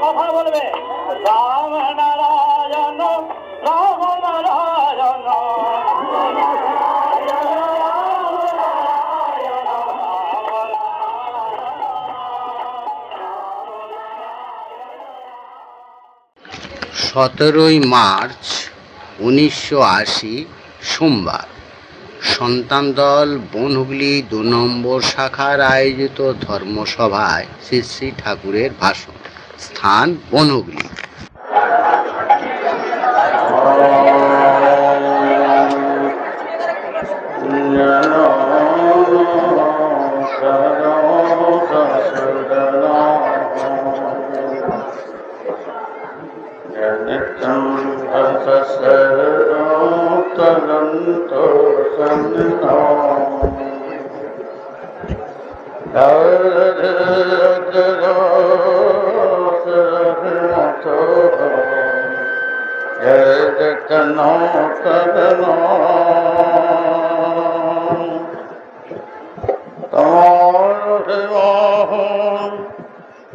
কথা বলবে রাম নারায়ণ রাম নারায়ণ। সতেরোই মার্চ 1980 সোমবার সন্তানদল বনহুগলি 2 নম্বর শাখার আয়োজিত ধর্মসভায় শ্রী শ্রী ঠাকুরের ভাষণ। স্থান বনহুগলি।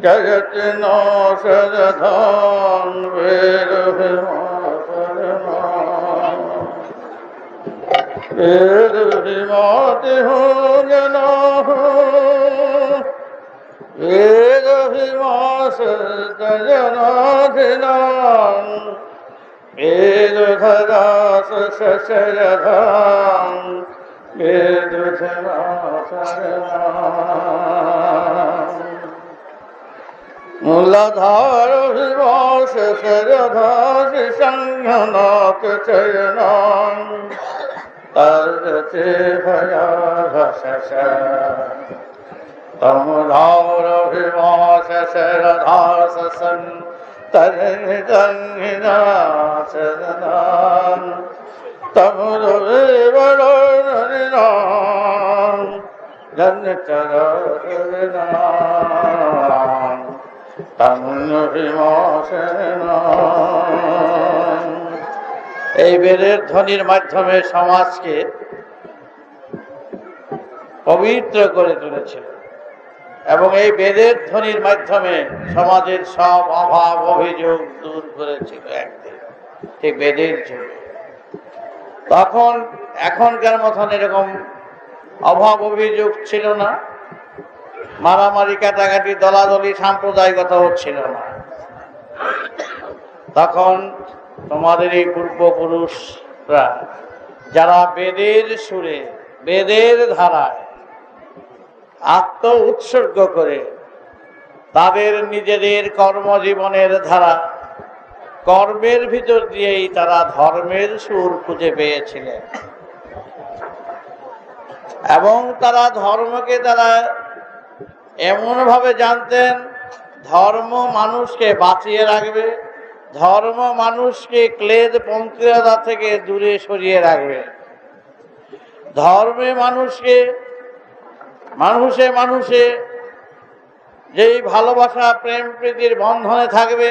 जगत नौषधन वेद वेद विमति हो जना वेद विमास जनाधिनान वेद धरास शशरधान वेद धरास मूलाधार विवास सरधास संघनाथ चयनान तरते भयाधस तमुधार विवास सरधास सन तरंगिनाथ चयनान तमुदेवरनान जन चरनान এই বেদের ধ্বনির মাধ্যমে সমাজকে পবিত্র করে তুলেছিল এবং এই বেদের ধ্বনির মাধ্যমে সমাজের সব অভাব অভিযোগ দূর করেছিল একদিন, ঠিক বেদের যুগে। তখন এখনকার মতন এরকম অভাব অভিযোগ ছিল না, মারামারি কাটাকাটি দলাদলি সাম্প্রদায়িকতা হচ্ছিল না। তখন তোমাদের এই পূর্বপুরুষরা যারা বেদের সুরে বেদের ধারায় আত্ম উৎসর্গ করে তাদের নিজেদের কর্মজীবনের ধারা কর্মের ভিতর দিয়েই তারা ধর্মের সুর খুঁজে পেয়েছিলেন এবং তারা ধর্মকে তারা এমনভাবে জানতেন, ধর্ম মানুষকে বাঁচিয়ে রাখবে, ধর্ম মানুষকে ক্লেদ পঙ্কিলতা থেকে দূরে সরিয়ে রাখবে, ধর্মে মানুষকে মানুষে মানুষে যেই ভালোবাসা প্রেম প্রীতির বন্ধনে থাকবে,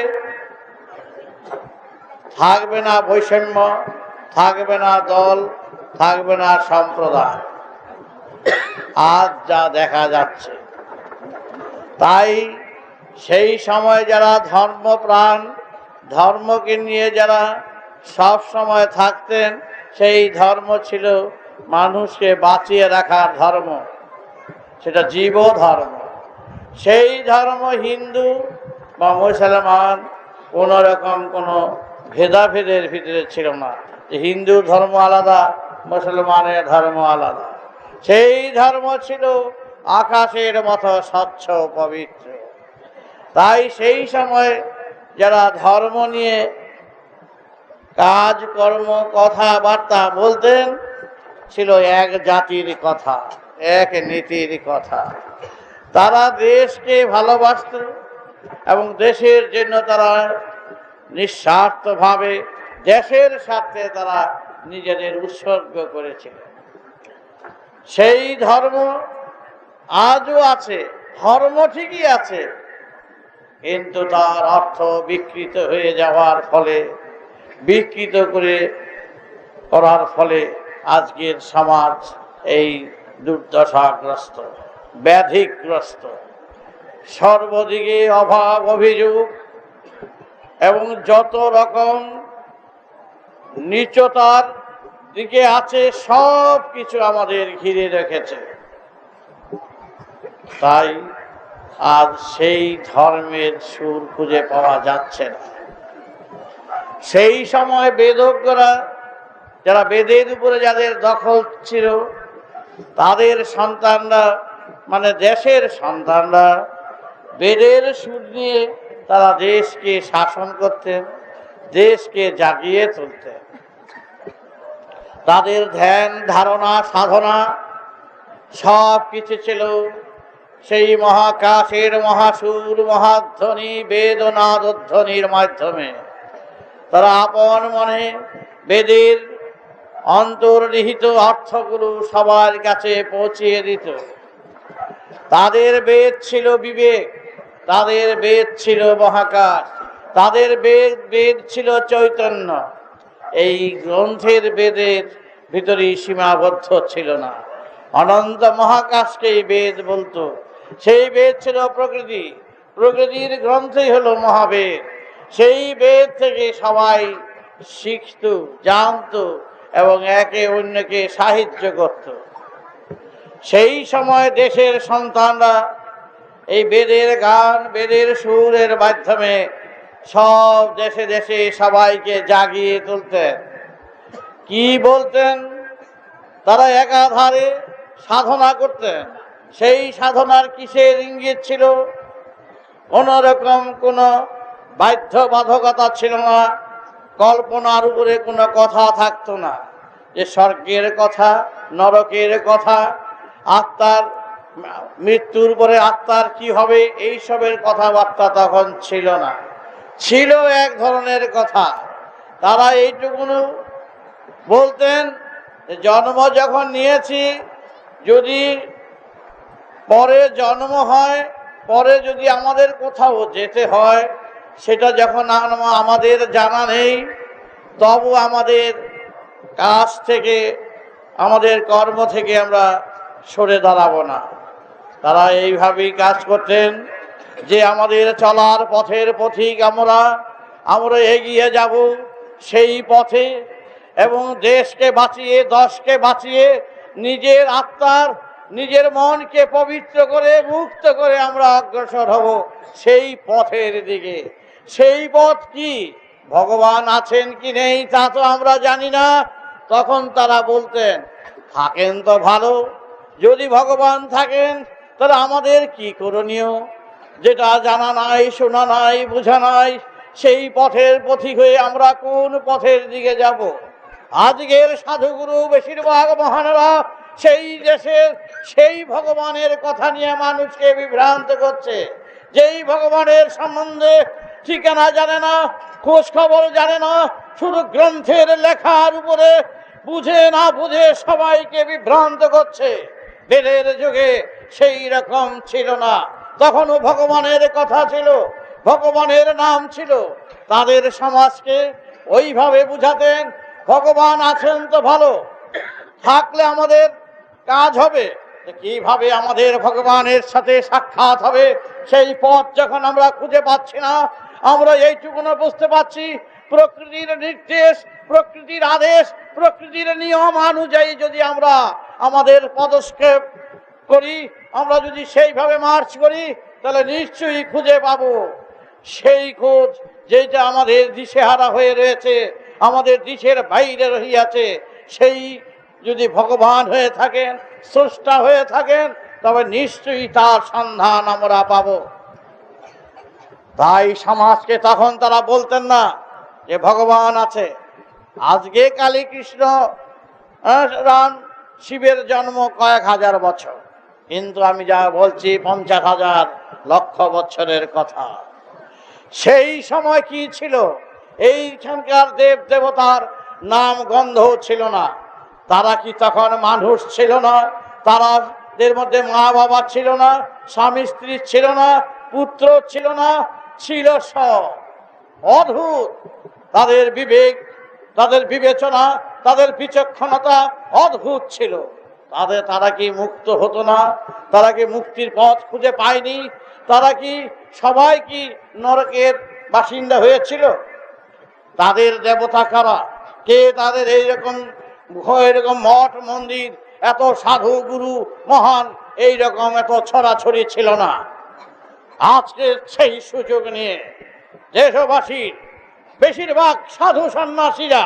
থাকবে না বৈষম্য, থাকবে না দল, থাকবে না সম্প্রদায়। আজ যা দেখা যাচ্ছে, তাই সেই সময় যারা ধর্মপ্রাণ, ধর্মকে নিয়ে যারা সব সময় থাকতেন, সেই ধর্ম ছিল মানুষকে বাঁচিয়ে রাখার ধর্ম, সেটা জীব ধর্ম। সেই ধর্ম হিন্দু বা মুসলমান কোনো রকম কোনো ভেদাভেদের ভিতরে ছিল না, যে হিন্দু ধর্ম আলাদা মুসলমানের ধর্ম আলাদা। সেই ধর্ম ছিল আকাশের মতো স্বচ্ছ পবিত্র। তাই সেই সময় যারা ধর্ম নিয়ে কাজ কর্ম কথাবার্তা বলতেন, ছিল এক জাতির কথা, এক নীতির কথা। তারা দেশকে ভালোবাসত এবং দেশের জন্য তারা নিঃস্বার্থভাবে দেশের স্বার্থে তারা নিজেদের উৎসর্গ করেছিলেন। সেই ধর্ম আজও আছে, ধর্ম ঠিকই আছে, কিন্তু তার অর্থ বিকৃত হয়ে যাওয়ার ফলে, বিকৃত করার ফলে আজকের সমাজ এই দুর্দশাগ্রস্ত, ব্যাধিগ্রস্ত, সর্বদিকে অভাব অভিযোগ এবং যত রকম নীচতার দিকে আছে সব কিছু আমাদের ঘিরে রেখেছে। তাই আজ সেই ধর্মের সুর খুঁজে পাওয়া যাচ্ছে না। সেই সময় বেদজ্ঞরা, যারা বেদের উপরে যাদের দখল ছিল, তাদের সন্তানরা, মানে দেশের সন্তানরা, বেদের সুর নিয়ে তারা দেশকে শাসন করতেন, দেশকে জাগিয়ে তুলতেন। তাদের ধ্যান ধারণা সাধনা সব কিছু ছিল সেই মহাকাশের মহাসুর মহাধ্বনি বেদনাদধ্বনির মাধ্যমে। তারা আপন মনে বেদের অন্তর্নিহিত অর্থগুলো সবার কাছে পৌঁছিয়ে দিত। তাদের বেদ ছিল বিবেক, তাদের বেদ ছিল মহাকাশ, তাদের বেদ ছিল চৈতন্য। এই গ্রন্থের বেদের ভিতরেই সীমাবদ্ধ ছিল না, অনন্ত মহাকাশকেই বেদ বলতো। সেই বেদ ছিল প্রকৃতি, প্রকৃতির গ্রন্থই হলো মহাবেদ। সেই বেদ থেকে সবাই শিখত, জানত এবং একে অন্যকে সাহায্য করত। সেই সময় দেশের সন্তানরা এই বেদের গান, বেদের সুরের মাধ্যমে সব দেশে দেশে সবাইকে জাগিয়ে তুলতেন। কি বলতেন? তারা একাধারে সাধনা করতেন। সেই সাধনার কিসের ইঙ্গিত ছিল? কোন রকম কোনো বাধ্যবাধকতা ছিল না, কল্পনার উপরে কোনো কথা থাকতো না, যে স্বর্গের কথা, নরকের কথা, আত্মার মৃত্যুর পরে আত্মার কি হবে, এইসবের কথাবার্তা তখন ছিল না। ছিল এক ধরনের কথা, তারা এইটুকুনো বলতেন, জন্ম যখন নিয়েছি, যদি পরে জন্ম হয়, পরে যদি আমাদের কোথাও যেতে হয়, সেটা যখন আমাদের জানা নেই, তবু আমাদের কাজ থেকে, আমাদের কর্ম থেকে আমরা সরে দাঁড়াবো না। তারা এইভাবেই কাজ করতেন যে আমাদের চলার পথের পথিক আমরা এগিয়ে যাব সেই পথে, এবং দেশকে বাঁচিয়ে, দশকে বাঁচিয়ে, নিজের আত্মার, নিজের মনকে পবিত্র করে, মুক্ত করে আমরা অগ্রসর হব সেই পথের দিকে। সেই পথ কি? ভগবান আছেন কি নেই তা তো আমরা জানি না। তখন তারা বলতেন, থাকেন তো ভালো, যদি ভগবান থাকেন তাহলে আমাদের কি করণীয়? যেটা জানা নাই, শোনা নাই, বোঝা নাই, সেই পথের পথিক হয়ে আমরা কোন পথের দিকে যাব? আজকের সাধুগুরু বেশিরভাগ মহানেরা সেই দেশের, সেই ভগবানের কথা নিয়ে মানুষকে বিভ্রান্ত করছে। যেই ভগবানের সম্বন্ধে ঠিকানা জানে না, খোঁজ খবর জানে না, শুধু গ্রন্থের লেখার উপরে বুঝে না বুঝে সবাইকে বিভ্রান্ত করছে। বেদের যুগে সেই রকম ছিল না। তখনও ভগবানের কথা ছিল, ভগবানের নাম ছিল। তাদের সমাজকে ওইভাবে বুঝাতেন, ভগবান আছেন তো ভালো, থাকলে আমাদের কাজ হবে। কিভাবে আমাদের ভগবানের সাথে সাক্ষাৎ হবে সেই পথ যখন আমরা খুঁজে পাচ্ছি না, আমরা এইটুকুনো বুঝতে পারছি, প্রকৃতির নির্দেশ, প্রকৃতির আদেশ, প্রকৃতির নিয়ম অনুযায়ী যদি আমরা আমাদের পদক্ষেপ করি, আমরা যদি সেইভাবে মার্চ করি, তাহলে নিশ্চয়ই খুঁজে পাবো সেই খোঁজ যেটা আমাদের দিশেহারা হয়ে রয়েছে, আমাদের দিশের বাইরে রহিয়াছে। সেই যদি ভগবান হয়ে থাকেন, স্রষ্টা হয়ে থাকেন, তবে নিশ্চয়ই তার সন্ধান আমরা পাব। তাই সমাজকে তখন তারা বলতেন না যে ভগবান আছে। আজকে কালী কৃষ্ণ রাম শিবের জন্ম কয়েক হাজার বছর, কিন্তু আমি যা বলছি 50,000 লক্ষ বছরের কথা। সেই সময় কি ছিল? এইখানকার দেব দেবতার নাম গন্ধ ছিল না। তারা কি তখন মানুষ ছিল না? তাদের মধ্যে মা বাবা ছিল না, স্বামী স্ত্রী ছিল না, পুত্র ছিল না, ছিল সব অদ্ভুত। তাদের বিবেক, তাদের বিবেচনা, তাদের বিচক্ষণতা অদ্ভুত ছিল। তারা কি মুক্ত হতো না? তারা কি মুক্তির পথ খুঁজে পায়নি? তারা কি সবাই কি নরকের বাসিন্দা হয়েছিল? তাদের দেবতা কারা? কে তাদের এইরকম মঠ মন্দির, এত সাধু গুরু মহান এইরকম এত ছড়াছড়ি ছিল না। আজকে সেই সুযোগ নিয়ে দেশবাসীর বেশিরভাগ সাধু সন্ন্যাসীরা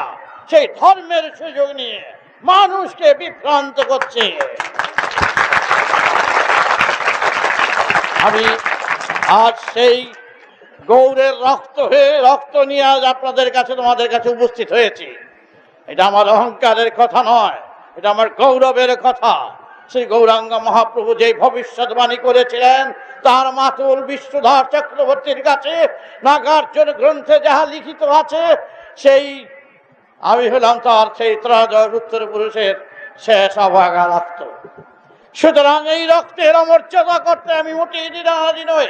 সেই ধর্মের সুযোগ নিয়ে মানুষকে বিভ্রান্ত করছে। আমি আজ সেই গৌরের রক্ত নিয়ে আজ আপনাদের কাছে, তোমাদের কাছে উপস্থিত হয়েছি। এটা আমার অহংকারের কথা নয়, এটা আমার গৌরবের কথা। শ্রী গৌরাঙ্গ মহাপ্রভু যে ভবিষ্যৎবাণী করেছিলেন, তার মাতুল বিষ্ণুধর চক্রবর্তীর কাছে নাগার্জুন গ্রন্থে যাহা লিখিত আছে, সেই আমি হলাম তার সেই ত্রয়োদশ উত্তর পুরুষের শেষ অভাগা রক্ত। সুতরাং এই রক্তের অমর্যাদা করতে আমি মোটেই দ্বিধাহীন নই।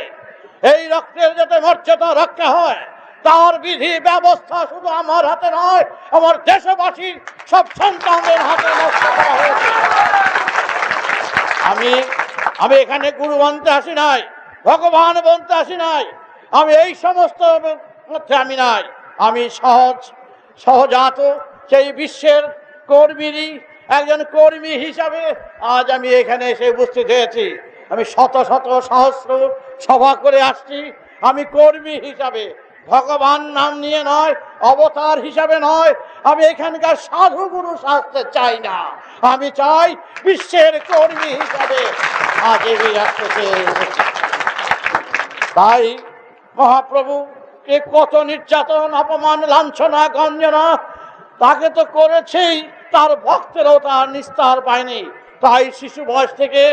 এই রক্তের যাতে মর্যাদা রক্ষা হয়, তার বিধি ব্যবস্থা শুধু আমার হাতে নয়, আমার দেশবাসীর সব সন্তানদের হাতে নষ্ট করা হয়েছে। আমি এখানে গুরু বলতে আসি নাই, ভগবান বলতে আসি নাই, আমি এই সমস্ত মধ্যে আমি নাই। আমি সহজাত সেই বিশ্বের কর্মীরই একজন কর্মী হিসাবে আজ আমি এখানে এসে উপস্থিত হয়েছি। আমি শত শত সহস্র সভা করে আসছি। আমি কর্মী হিসাবে, ভগবান নাম নিয়ে নয়, অবতার হিসাবে নয়। আমি এখানকার সাধু গুরু শাস্ত্রে চাই না, আমি চাই বিশ্বের কর্মী হিসাবে আজ এগিয়ে আসতেছে। তাই মহাপ্রভু কে কত নির্যাতন, অপমান, লাঞ্ছনা, গঞ্জনা তাকে তো করেছেই, তার ভক্তেরও তার নিস্তার পায়নি। তাই শিশু বয়স থেকে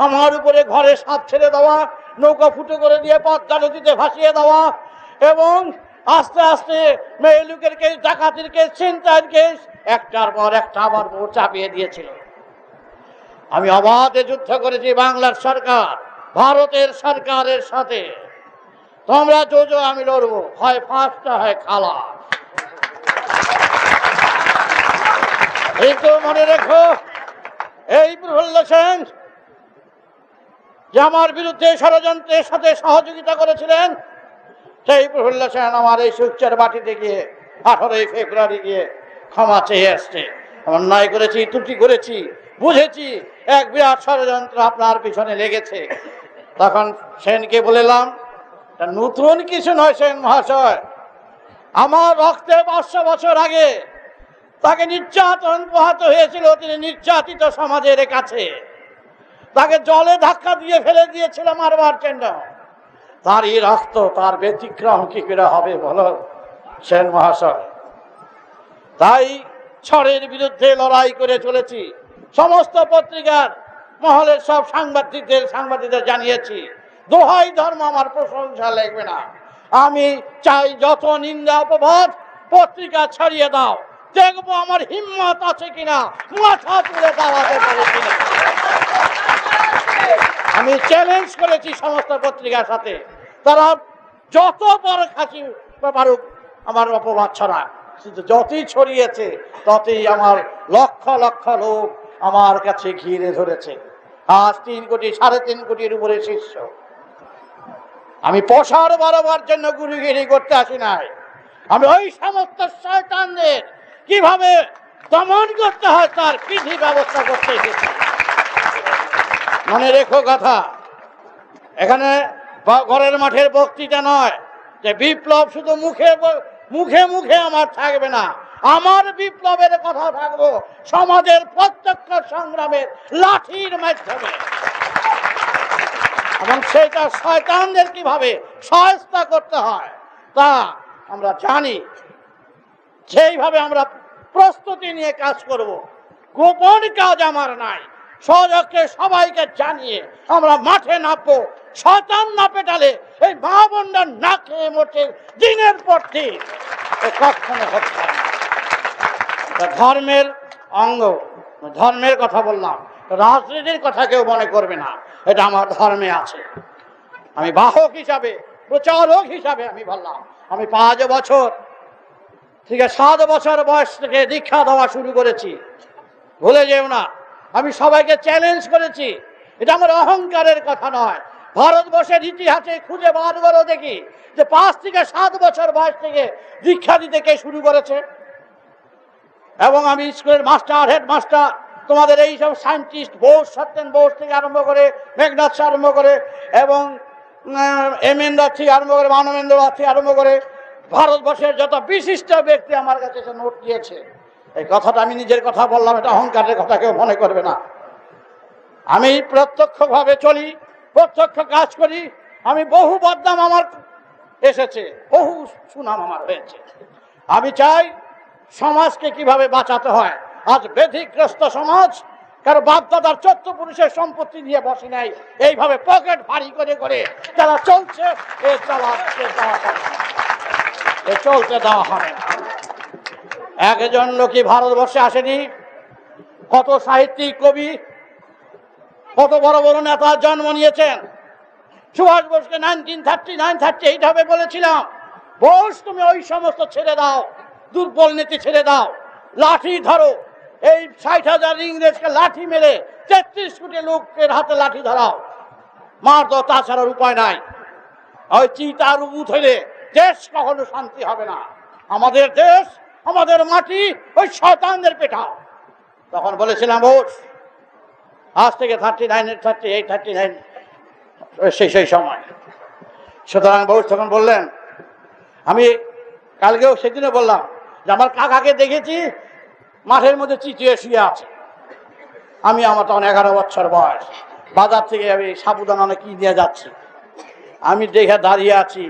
আমার উপরে ঘরে সাপ ছেড়ে দেওয়া, নৌকা ফুটো করে দিয়ে পদ্মা নদীতে ভাসিয়ে দেওয়া, এবং আস্তে আস্তে মেয়ে লোকের কেস, ডাকাতির কেস, ছিনতাইয়ের কেস একটার পর একটা আমার উপর চাপিয়ে দিয়েছিল। আমি অবাধে যুদ্ধ করেছি বাংলার সরকার, ভারতের সরকারের সাথে। তোমরা যোজো, আমি লড়বো, হয় ফাঁসটা হয় খালা। কিন্তু মনে রেখো, এই প্রফুল্ল সেন যে আমার বিরুদ্ধে ষড়যন্ত্রের সাথে সহযোগিতা করেছিলেন, সেই প্রফুল্ল সেন আমার এই সুচ্চার বাটিতে গিয়ে 18 ফেব্রুয়ারি গিয়ে ক্ষমা চেয়ে আসছে। অন্যায় করেছি, ত্রুটি করেছি, বুঝেছি এক বিরাট ষড়যন্ত্র আপনার পিছনে লেগেছে। তখন সেনকে বললাম, নতুন কিছু নয় সেন মহাশয়, আমার রক্তে 500 বছর আগে তাকে নির্যাতন পোহাতে হয়েছিল, তিনি নির্যাতিত সমাজের কাছে, তাকে জলে ধাক্কা দিয়ে ফেলে দিয়েছিল মারবার জন্য। তার এই রক্ত, তার ব্যতিক্রম কি করে হবে বলো সেন মহাশয়? তাই ছড়ের বিরুদ্ধে লড়াই করে চলেছি। সমস্ত পত্রিকার মহলের সব সাংবাদিকদের জানিয়েছি, দোহাই ধর্ম আমার প্রশংসা লাগবে না, আমি চাই যত নিন্দা অপবাদ পত্রিকা ছড়িয়ে দাও, দেখবো আমার হিম্মত আছে কিনা, মাথা তুলে দাঁড়াতে পারে কিনা। আমি চ্যালেঞ্জ করেছি সমস্ত পত্রিকার সাথে, তারা যত বড় খাসি পারুক আমার অপবাদ ছড়া, কিন্তু যতই ছড়িয়েছে ততই আমার লক্ষ লক্ষ লোক আমার কাছে ঘিরে ধরেছে। আজ 3 কোটি 3.5 কোটির উপরে শিষ্য। আমি প্রসার বাড়াবার জন্য গুরুগিরি করতে আসি নাই, আমি ওই সমস্ত শয়তানদের কিভাবে দমন করতে হয় তার বিধি ব্যবস্থা করতে এসেছি। মনে রেখো কথা, এখানে ঘরের মাঠের বক্তৃতা নয় যে বিপ্লব শুধু মুখে মুখে আমার থাকবে না, আমার বিপ্লবের কথা থাকবো সমাজের প্রত্যক্ষ সংগ্রামের লাঠির মাধ্যমে। এবং সেটা শয়তানদের কিভাবে সহায়তা করতে হয় তা আমরা জানি। সেইভাবে আমরা প্রস্তুতি নিয়ে কাজ করব। গোপন কাজ আমার নাই, সহযোগকে সবাইকে জানিয়ে আমরা মাঠে নামবো। শয়তান না পেটালে এই মা বোনরা না খেয়ে মরছে দিনের পর দিন, কখনো হচ্ছে না। ধর্মের অঙ্গ, ধর্মের কথা বললাম, রাজনীতির কথা কেউ মনে করবে না, এটা আমার ধর্মে আছে। আমি বাহক হিসাবে প্রচারক হিসাবে আমি বললাম, আমি 5 বছর থেকে 7 বছর বয়স থেকে দীক্ষা দেওয়া শুরু করেছি। ভুলে যেও না, আমি সবাইকে চ্যালেঞ্জ করেছি। এটা আমার অহংকারের কথা নয়। ভারতবর্ষের ইতিহাসে খুঁজে বার করো দেখি যে 5 থেকে 7 বছর বয়স থেকে দীক্ষা দিতে কে শুরু করেছে। এবং আমি স্কুলের মাস্টার, হেডমাস্টার, তোমাদের এই সব সায়েন্টিস্ট, বোস, সত্যেন বোস থেকে আরম্ভ করে, মেঘনাথ আরম্ভ করে, এবং এমেন্দ্র থেকে আরম্ভ করে, মানবেন্দ্র থেকে আরম্ভ করে, ভারতবর্ষের যত বিশিষ্ট ব্যক্তি আমার কাছে এসে নোট দিয়েছে। এই কথাটা আমি নিজের কথা বললাম, এটা অহংকারের কথা কেউ মনে করবে না। আমি প্রত্যক্ষভাবে চলি, প্রত্যক্ষ কাজ করি। আমি বহু বদনাম আমার এসেছে, বহু সুনাম আমার হয়েছে। আমি চাই সমাজকে কিভাবে বাঁচাতে হয়। আজ ব্যাধিগ্রস্ত সমাজ, কারো বাপদাদার 14 পুরুষের সম্পত্তি নিয়ে বসে নাই, এইভাবে পকেট ভারী করে করে তারা চলছে। চলতে দেওয়া হবে না। একজন লোকই ভারতবর্ষে আসেনি, কত সাহিত্যিক, কবি, কত বড় বড় নেতা জন্ম নিয়েছেন। সুভাষ বোসকে 1939 হবে বলেছিলাম, বোস তুমি ওই সমস্ত ছেড়ে দাও, দুর্বল নীতি ছেড়ে দাও, লাঠি ধরো। এই 60,000 ইংরেজকে লাঠি মেরে 33 কোটি লোকের হাতে লাঠি ধরাও, মার দাও, তাছাড়ার উপায় নাই। ওই চিতার উবুত হইলে দেশ কখনো শান্তি হবে না। আমাদের দেশ, আমাদের মাটি ওই শয়তানদের পেটাও। তখন বলেছিলাম বোস, আজ থেকে 39 সেই সময়। সুতরাং বোস তখন বললেন, আমি কালকেও সেদিনও বললাম যে আমার কাকাকে দেখেছি মাঠের মধ্যে চিটিয়ে শুয়ে আছে। আমার তখন 11 বছর বয়স, বাজার থেকে আমি সাবুদানা কি নিয়ে যাচ্ছি, আমি দেখে দাঁড়িয়ে আছি।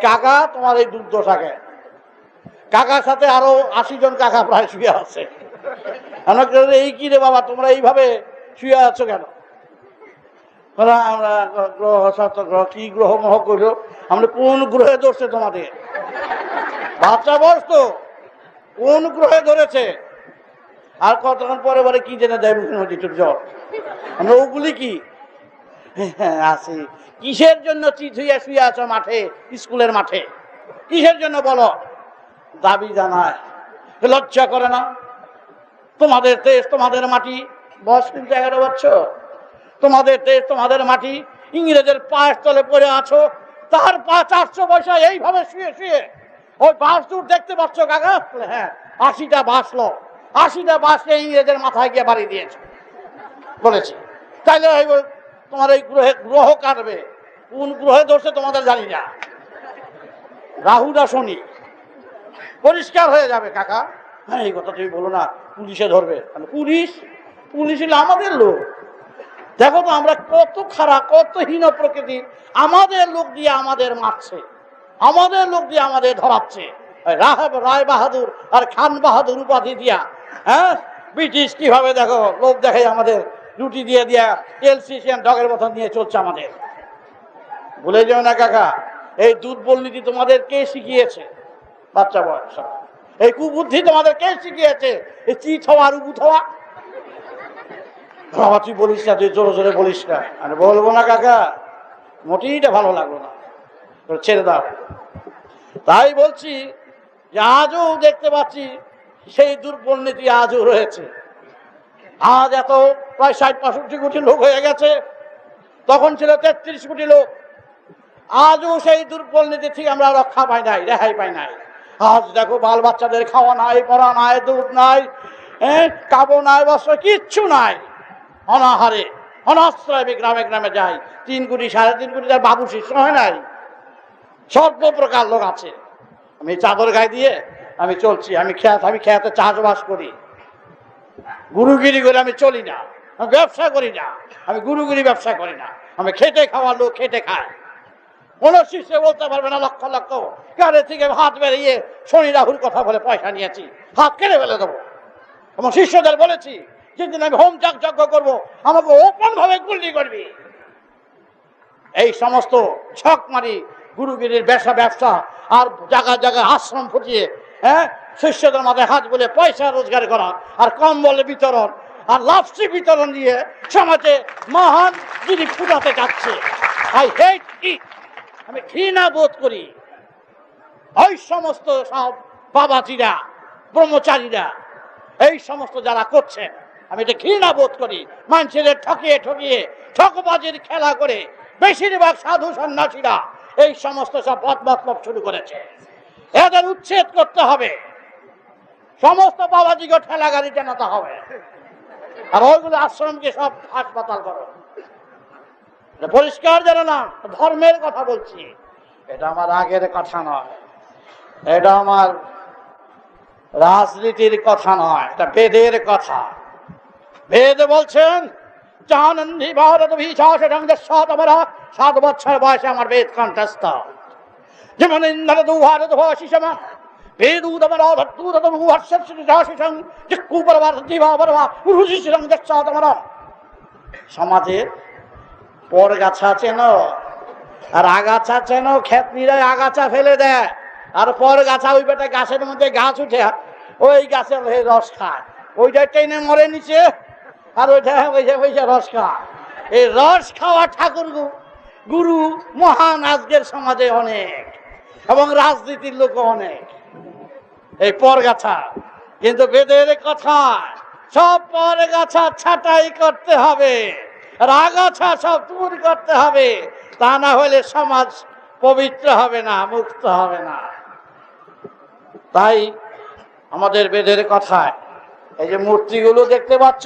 কাকা তোমার এই দুর্দশাকে, কাকার সাথে আরো 80 জন কাকা প্রায় শুয়ে আছে। এই কি রে বাবা, তোমরা এইভাবে শুয়ে আছো কেন? আমরা গ্রহ সপ্তম গ্রহ, কি গ্রহ মহ করলো, আমরা কোন গ্রহে ধরছে তোমাদের? বাচ্চা বয়স তো, কোন গ্রহে ধরেছে? আর কতক্ষণ পরে পরে কি জেনে দেয় মুখের মধ্যে জ্বর। আমরা ওগুলি কি আছি? কিসের জন্য চিত হইয়া শুয়ে আছো মাঠে, স্কুলের মাঠে? কিসের জন্য বলো? দাবি জানায়, লজ্জা করে না? তোমাদের দেশ, তোমাদের মাটি, বয়স কিন্তু 11 বছর। তোমাদের দেশ, তোমাদের মাটি, ইংরেজের পায়ের তলে পড়ে আছো। তার পা 400 পয়সা এইভাবে শুয়ে শুয়ে ওই বাঁশ দূর দেখতে পাচ্ছ কাকা? হ্যাঁ, 80টা বাঁশলো, 80টা বাঁশকে ইংরেজের মাথায় গিয়ে বাড়ি দিয়েছে বলেছি। তাইলে তোমার এই গ্রহ কাটবে, কোন গ্রহে ধরছে তোমাদের জানি না। রাহুটা শনি, পরিষ্কার হয়ে যাবে কাকা। হ্যাঁ, এই কথা তুমি বলো না, পুলিশে ধরবে। পুলিশ হলো আমাদের লোক। দেখো তো আমরা কত খারাপ, কত হীন প্রকৃতি। আমাদের লোক দিয়ে আমাদের মারছে, আমাদের লোক দিয়ে আমাদের ধরাচ্ছে। রায় বাহাদুর আর খান বাহাদুর উপাধি দিয়া, হ্যাঁ, ব্রিটিশ কিভাবে দেখো লোক দেখে আমাদের রুটি দিয়ে দিয়া এলসিসিয়ান ডগের মতন নিয়ে চলছে আমাদের। ভুলে যাও না কাকা, এই দুর্বল নীতি তোমাদের কে শিখিয়েছে? বাচ্চা বয়স, এই কুবুদ্ধি তোমাদের কে শিখিয়েছে? এই চিত হওয়া আর উবুত হওয়া। বাবা তুই বলিস না, তুই জোরে জোরে বলিস না। আমি বলবো না কাকা, মোটেইটা ভালো লাগলো না, ছেড়ে দাও। তাই বলছি যে আজও দেখতে পাচ্ছি সেই দুর্বল নীতি আজও রয়েছে। আজ এত প্রায় 60-65 কোটি লোক হয়ে গেছে, তখন ছিল 33 কোটি লোক। আজও সেই দুর্বল নীতি থেকে আমরা রক্ষা পাই নাই, রেহাই পাই নাই। আজ দেখো বাল বাচ্চাদের খাওয়া নাই, পড়া নাই, দুধ নাই, কাবো নাই, বস্ত্র কিচ্ছু নাই। অনাহারে অনাশ্রয় গ্রামে গ্রামে যাই, 3 কোটি 3.5 কোটি তার বাবু শিষ্য হয় নাই, সর্বপ্রকার লোক আছে। আমি চাদর গায়ে দিয়ে আমি চলছি। আমি খেয়াতে চাষবাস করি, গুরুগিরি করে আমি চলি না, আমি ব্যবসা করি না, আমি গুরুগিরি ব্যবসা করি না। আমি খেটে খাওয়া লোক, খেটে খায়। কোন শিষ্য বলতে পারবে না লক্ষ লক্ষ কারে থেকে হাত বেরিয়ে শনি রাহুর কথা বলে পয়সা নিয়েছি, হাত কেড়ে ফেলে দেবো। আমার শিষ্যদের বলেছি, যেদিন আমি হোম যজ্ঞ করবো আমাকে ওপেন ভাবে গুলি করবি। এই সমস্ত ছক মারি গুরুগিরির ব্যবসা আর জায়গায় জায়গায় আশ্রম ফুটিয়ে, হ্যাঁ, শিষ্যদের মাথায় হাত বলে পয়সা রোজগার করা, আর কম্বল বিতরণ আর লাপসি বিতরণ দিয়ে সমাজে মহান যিনি ফুটাতে যাচ্ছে। আই হেট ইট। আমি আমি ঘৃণা বোধ করি ওই সমস্ত সব বাবাজিরা, ব্রহ্মচারীরা, এই সমস্ত যারা করছেন, আমি এটা ঘৃণা বোধ করি। মানুষের ঠকিয়ে ঠকিয়ে ঠকবাজির খেলা করে বেশিরভাগ সাধু সন্ন্যাসীরা এই সমস্ত সব বদমতলব শুরু করেছে। এদের উচ্ছেদ করতে হবে, সমস্ত বাবাজিকে ঠেলা গাড়ি টানাতে হবে, আর ওইগুলো আশ্রমকে সব হাসপাতাল করো। পরিষ্কার যেন না, ধর্মের কথা বলছি, এটা আমার আগের কথা নয়, এটা আমার রাজনীতির কথা নয়, এটা বেদের কথা। বেদ বলছেন জানন্দি ভারত ভিশাস আমরা 7 বছর বয়সে আমার বেদ কণ্ঠস্থ। যেমন ইন্দ্র দুভারত ভাষী সমান বেদুদ আমার অধূত হর্ষিসং যে কুপরবার জীবাবরবা রুজিসং দেশাত আমরা। সমাজের পর গাছা চেন আর আগাছা চেন, খেতনিরা আগাছা ফেলে দেয় আর পর গাছা ওই বেটা গাছের মধ্যে গাছ উঠে ওই গাছের রস খায়, ওইটা টেনে মরে নিচে আর ওইটা ওইটা রস খায়। এই রস খাওয়া ঠাকুর গুরু মহান আজকের সমাজে অনেক, এবং রাজনীতির লোক অনেক, এই পরগাছা। কিন্তু বেদের কথা সব পরগাছা ছাঁটাই করতে হবে, আগাছা সব দূর করতে হবে, তা না হলে সমাজ পবিত্র হবে না, মুক্ত হবে না। তাই আমাদের বেদের কথায় এই যে মূর্তিগুলো দেখতে পাচ্ছ,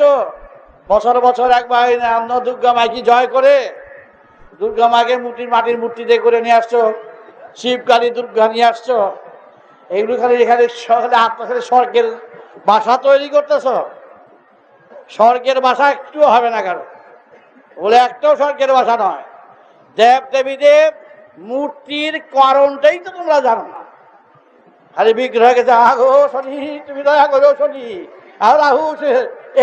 বছর বছর একবার অন্য দুর্গা মাইকি জয় করে দুর্গা মাকে মাটির মূর্তি দিয়ে করে নিয়ে আসছো, শিবকালী দুর্গা নিয়ে আসছো, এইগুলো খালি এখানে খালি স্বর্গের বাসা তৈরি করতেছ। স্বর্গের বাসা একটু হবে না কারো, বলে একটাও স্বর্গের বাসা নয়। দেব দেবীদের মূর্তির কারণটাই তো তোমরা জানো না, খালি বিগ্রহকে আগো শনি তুমি দয়া করো শনি, আর রাহু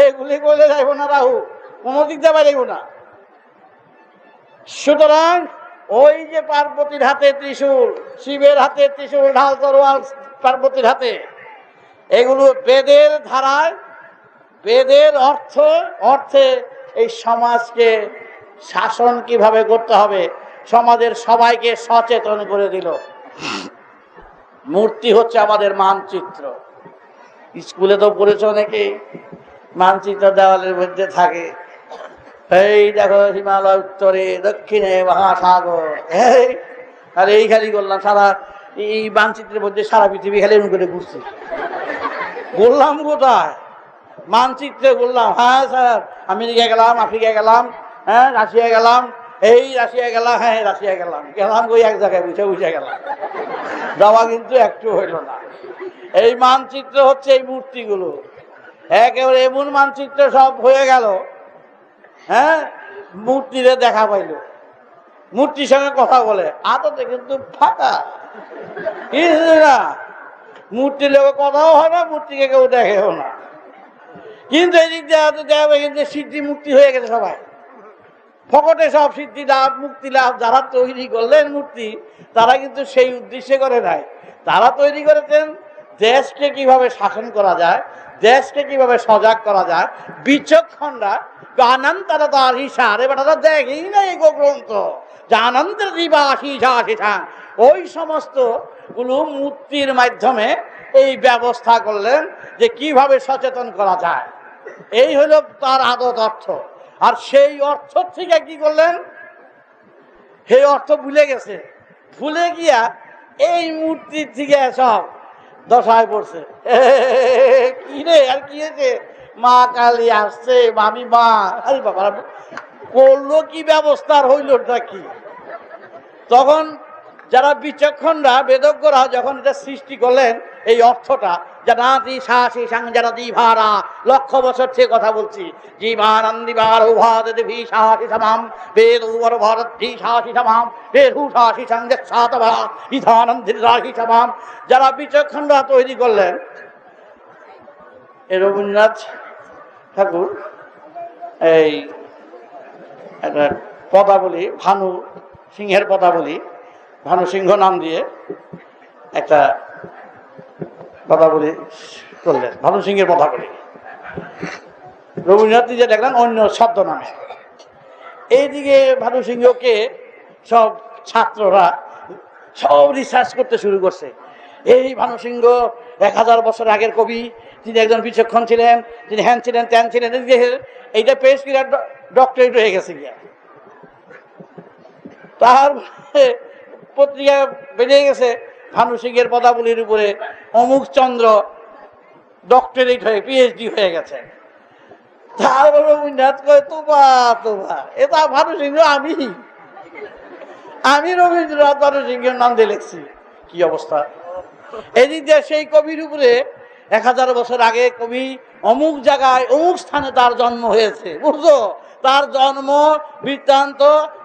এগুলি বলে যাইব না, রাহু কোনো দিক যাবে যাইব না। সুতরাং ওই যে পার্বতীর হাতে ত্রিশূল, শিবের হাতে ত্রিশূল, ঢাল তরোয়াল পার্বতীর হাতে, এগুলো বেদের ধারায়, বেদের অর্থে এই সমাজকে শাসন কিভাবে করতে হবে সমাজের সবাইকে সচেতন করে দিল। মূর্তি হচ্ছে আমাদের মানচিত্র। স্কুলে তো পড়েছ অনেকে, মানচিত্র দেওয়ালের মধ্যে থাকে, এই দেখো হিমালয় উত্তরে, দক্ষিণে মহাসাগর, এই আর এই খালি করলাম সারা এই মানচিত্রের মধ্যে সারা পৃথিবী খালি এমন করে ঘুরছি। বললাম কোথায় মানচিত্রে, বললাম হ্যাঁ স্যার আমেরিকা গেলাম, আফ্রিকা গেলাম, হ্যাঁ রাশিয়া গেলাম, এই রাশিয়া গেলাম, হ্যাঁ রাশিয়া গেলাম, ওই এক জায়গায় বুঝে গেলাম, যাওয়া কিন্তু একটু হইল না। এই মানচিত্র হচ্ছে এই মূর্তিগুলো, একেবারে এমন মানচিত্র সব হয়ে গেল। হ্যাঁ, মূর্তিরে দেখা পাইল, মূর্তির সঙ্গে কথা বলে, আদতে কিন্তু ফাঁকা, না মূর্তির লোক কথাও হয় না, মূর্তিকে কেউ দেখেও না। কিন্তু এই দিক দিয়ে কিন্তু সিদ্ধি মুক্তি হয়ে গেছে সবাই, ফকটে সব সিদ্ধি লাভ মুক্তি লাভ। যারা তৈরি করলেন মূর্তি, তারা কিন্তু সেই উদ্দেশ্যে করে নাই, তারা তৈরি করেছেন দেশকে কিভাবে শাসন করা যায়, দেশকে কিভাবে সজাগ করা যায়। বিচক্ষণরা জানান তারা তার হিসাব, এবার তারা দেখেই না এই গ্রন্থ জানান্তের দিবা ওই সমস্ত গুলো মূর্তির মাধ্যমে এই ব্যবস্থা করলেন যে কিভাবে সচেতন করা যায়। এই হলো তার আদত অর্থ। আর সেই অর্থ থেকে কি করলেন, সেই অর্থ ভুলে গেছে, ভুলে গিয়া এই মূর্তির থেকে সব দশায় পড়ছে। কি রে আর কি হয়েছে, মা কালী আসছে, মামি মা, আরে বাবা করলো কি ব্যবস্থার হইলটা কি। তখন যারা বিচক্ষণরা বেদজ্ঞরা যখন এটা সৃষ্টি করলেন এই অর্থটা, জানাতি শাসি যারা দিভারা, লক্ষ বছর থেকে কথা বলছি, জীবানন্দিবার উভাদি ভিশাসি সমাম বেদ উবর ভারত ভিশাসি সমাম বেদু শাসি সংযৎসাতবা বিধানন্দির রাশি সমাম, যারা বিচক্ষণরা তৈরি করলেন। এই রবীন্দ্রনাথ ঠাকুর এই একটা পদাবলী, ভানু সিংহের পদাবলী, ভানু সিংহ নাম দিয়ে একটা পদাবলী করলেন, ভানু সিংহের পদাবলী। রবীন্দ্রনাথ নিজে দেখলেন অন্য শব্দ নামে। এইদিকে ভানু সিংহকে সব ছাত্ররা সব রিসার্চ করতে শুরু করছে। এই ভানুসিংহ 1000 বছর আগের কবি, তিনি একজন বিচক্ষণ ছিলেন, তিনি হ্যান ছিলেন ত্যান ছিলেন, এইটা পেশ করে ডক্টরেট হয়ে গেছে গিয়া। তার পত্রিকা বেরিয়ে গেছে ভানুসিংহের পদাবলীর উপরে অমুক চন্দ্র ডক্টরেট হয়ে পিএইচডি হয়ে গেছে। তারপর রবীন্দ্রনাথ কয় তোবা তোবা, এটা ভানুসিংহ আমি রবীন্দ্রনাথ ভানুসিংহের নাম দিয়ে লিখছি। কি অবস্থা! এদিক দিয়ে সেই কবির উপরে 1000 বছর আগে কবি অমুক জায়গায় অমুক স্থানে তার জন্ম হয়েছে, বুঝছো? তার জন্ম বৃত্তান্ত,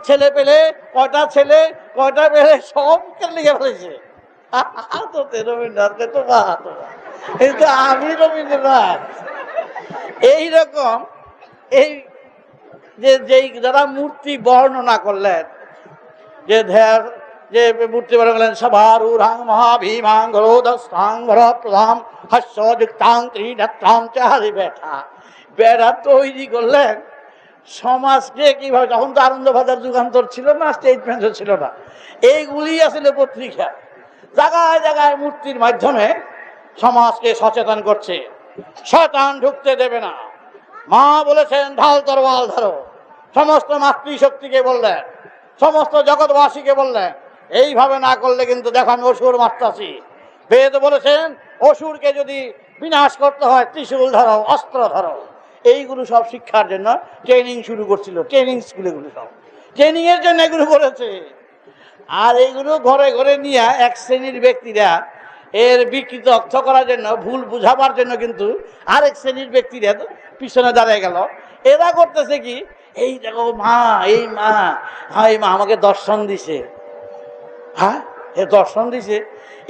ছেলে পেলে, কয়টা ছেলে কয়টা পেলে, সব লিখে ফেলেছে। রবীন্দ্রনাথ তোবা তোবা, কিন্তু আমি রবীন্দ্রনাথ। এইরকম এই যেই যারা মূর্তি বর্ণনা করলেন, যে মূর্তি বর্ণনা করলেন সভারূঢ়াং মহাভীমাং গরোদস্তাং ভরপ্রদাম হাস্যযুক্তাং ত্রিনেত্রাং চারি বেড়া তৈরি করলেন সমাজকে কিভাবে। তখন তো আনন্দবাজার যুগান্তর ছিল না, স্টেটমেন্টও ছিল না, এইগুলি আসলে পত্রিকা। জায়গায় জায়গায় মূর্তির মাধ্যমে সমাজকে সচেতন করছে। শয়তান ঢুকতে দেবে না। মা বলেছেন ঢাল তরোয়াল ধরো। সমস্ত মাতৃশক্তিকে বললেন, সমস্ত জগৎবাসীকে বললেন, এইভাবে না করলে কিন্তু দেখো আমি অসুর মারতাছি। বেদ বলেছেন অসুরকে যদি বিনাশ করতে হয় ত্রিশূল ধরো, অস্ত্র ধরো। এইগুলো সব শিক্ষার জন্য ট্রেনিং শুরু করছিল, ট্রেনিং স্কুলগুলো সব ট্রেনিং এর জন্য এগুলো করেছে। আর এইগুলো ঘরে ঘরে নিয়ে এক শ্রেণীর ব্যক্তিরা এর বিকৃত অর্থ করার জন্য, ভুল বুঝাবার জন্য কিন্তু আরেক শ্রেণীর ব্যক্তিরা পিছনে দাঁড়িয়ে গেল। এরা করতেছে কি, এই দেখো মা, এই মা, হ্যাঁ এই মা আমাকে দর্শন দিছে। হ্যাঁ এ দর্শন দিছে।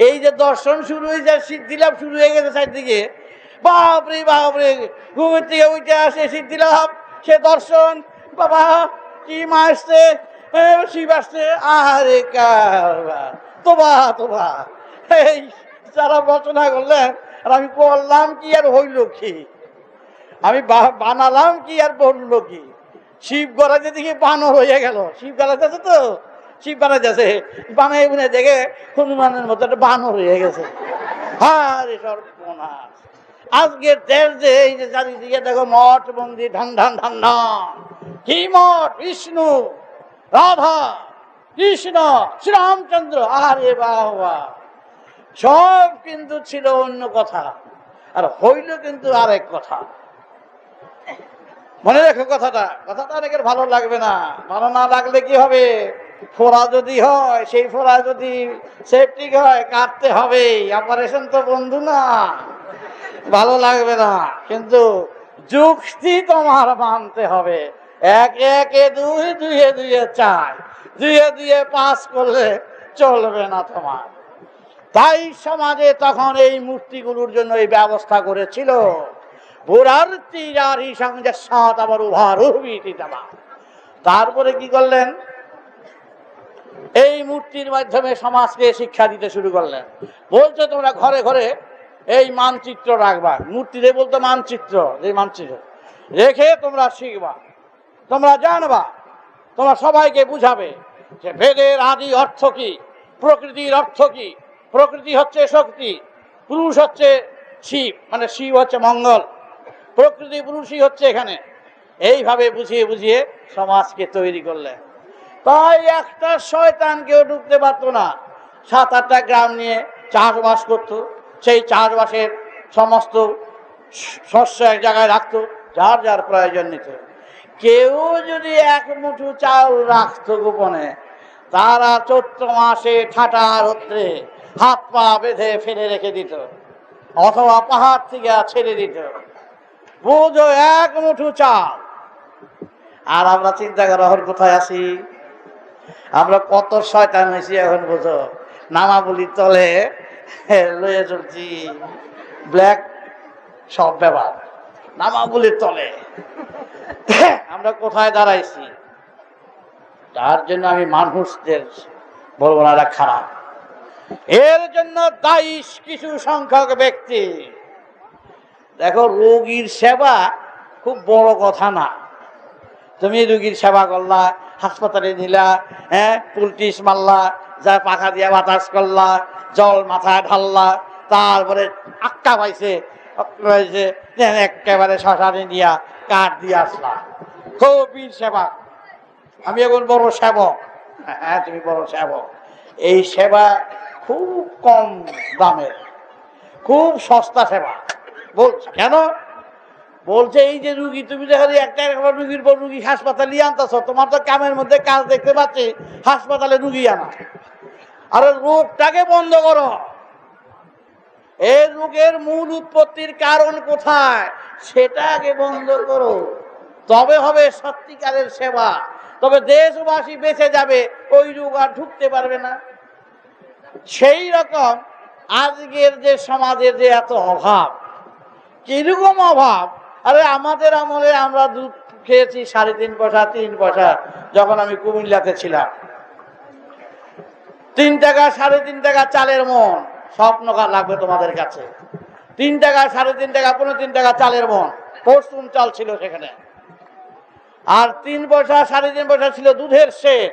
এই যে দর্শন শুরু হয়ে যায়, সিদ্ধি লাভ শুরু হয়ে গেছে চারদিকে। বাপরে বাপরে, ঘুমের থেকে উঠে আসে সিদ্ধি লাভ, সে দর্শন, বাবা কি মা আসছে, শিব আসছে, আরে কারবার, তোবা তোবা। এই যারা রচনা করলেন, আর আমি করলাম কি আর হইল কি, আমি বানালাম কি আর বললো কি। শিব গড়াতে দেখি বানর হয়ে গেল। শিব গড়াতে আছে তো, শিব বানাইতেছে, বানাই বুনে দেখে হনুমানের মতো একটা বানর হয়ে গেছে। আরে সর্বনাশ! আজকের দেশ যে এই যে চারিদিকে দেখো মঠ মন্দির, ঢান ঢান ঢান ঢান, কি মঠ, বিষ্ণু, রাধা, কৃষ্ণ, শ্রীরামচন্দ্র, আরে বাবা, সব কিন্তু ছিল অন্য কথা, আর হইল কিন্তু আরেক কথা। মনে রেখো কথাটা, কথাটা অনেকের ভালো লাগবে না। ভালো না লাগলে কি হবে, ফোড়া যদি হয়, সেই ফোড়া যদি সেপটিক হয়, কাটতে হবে। অপারেশন তো বন্ধু না, ভালো লাগবে না, কিন্তু যুক্তি তোমার মানতে হবে। 1 1 2, 2 2 4, 2 2 5 করলে চলবে না তোমার। তাই সমাজে তখন এই মূর্তিগুলোর জন্য এই ব্যবস্থা করেছিল। তারপরে কি করলেন, এই মূর্তির মাধ্যমে সমাজকে শিক্ষা দিতে শুরু করলেন। বলছে তোমরা ঘরে ঘরে এই মানচিত্র রাখবা। মূর্তিতে বলতো মানচিত্র, এই মানচিত্র রেখে তোমরা শিখবা, তোমরা জানবা, তোমরা সবাইকে বুঝাবে যে বেদের আদি অর্থ কি, প্রকৃতির অর্থ কি। প্রকৃতি হচ্ছে শক্তি, পুরুষ হচ্ছে শিব, মানে শিব হচ্ছে মঙ্গল, প্রকৃতি পুরুষই হচ্ছে এখানে। এইভাবে বুঝিয়ে বুঝিয়ে সমাজকে তৈরি করলেন। তাই একটা শয়তান কেউ ঢুকতে পারতো না। 7-8টা গ্রাম নিয়ে চাষবাস করতো। সেই চাষবাসের সমস্ত শস্য এক জায়গায় রাখতো, যার যার প্রয়োজন নিত। কেউ যদি 1 মুঠো চাল রাখতো গোপনে, তারা চৈত্র মাসে ঠাটা রৌদ্রে হাত পা বেঁধে ফেলে রেখে দিত, অথবা পাহাড় থেকে ছেড়ে দিত। বুঝো 1 মুঠো চাল। আর আমরা চিন্তা করা হল কোথায় আছি, আমরা কত শয়তান হয়েছি এখন বুঝো। নামাবলির তলে লয়ে চলছি, ব্ল্যাক সব ব্যবহার, নামাবলির তলে আমরা কোথায় দাঁড়াইছি। তার জন্য আমি মানুষদের বলবো না এরা খারাপ, এর জন্য দায়ী কিছু সংখ্যক ব্যক্তি। দেখো, রোগীর সেবা খুব বড় কথা না। তুমি রোগীর সেবা করলা, হাসপাতালে নিলা, পুলটিস মারলা, যা পাখা দিয়ে বাতাস করলা, জল মাথায় ঢাললা, তারপরে আক্কা পাইছে একেবারে শ্মশানে দিয়া কাঠ দিয়ে আসলা। খুব বীর সেবা, আমি এখন বড় সেবক। হ্যাঁ, তুমি বড় সেবক। এই সেবা খুব কম দামের, খুব সস্তা সেবা। বলছে কেন? বলছে এই যে রুগী, তুমি যে একটা রুগীর পর রুগী হাসপাতালে আনতেছ, তোমার তো কামের মধ্যে কাজ দেখতে পাচ্ছি, হাসপাতালে রুগী আনা। আরে রোগটাকে বন্ধ করো। এই রোগের মূল উৎপত্তির কারণ কোথায় সেটা আগে বন্ধ করো, তবে হবে সত্যিকারের সেবা। তবে দেশবাসী বেঁচে যাবে, ওই রোগ আর ঢুকতে পারবে না। সেই রকম আজকের যে সমাজের যে এত অভাব, কিরকম অভাব! আরে আমাদের আমলে আমরা দুধ খেয়েছি 3.5 পয়সা 3 পয়সা, যখন আমি কুমিল্লাতে ছিলাম। 3 টাকা 3.5 টাকা চালের মন। স্বপ্ন লাগবে তোমাদের কাছে। 3 টাকা 3.5 টাকা 3.5 টাকা চালের মন, পরশুন চাল ছিল সেখানে। আর 3 পয়সা 3.5 পয়সা ছিল দুধের সের।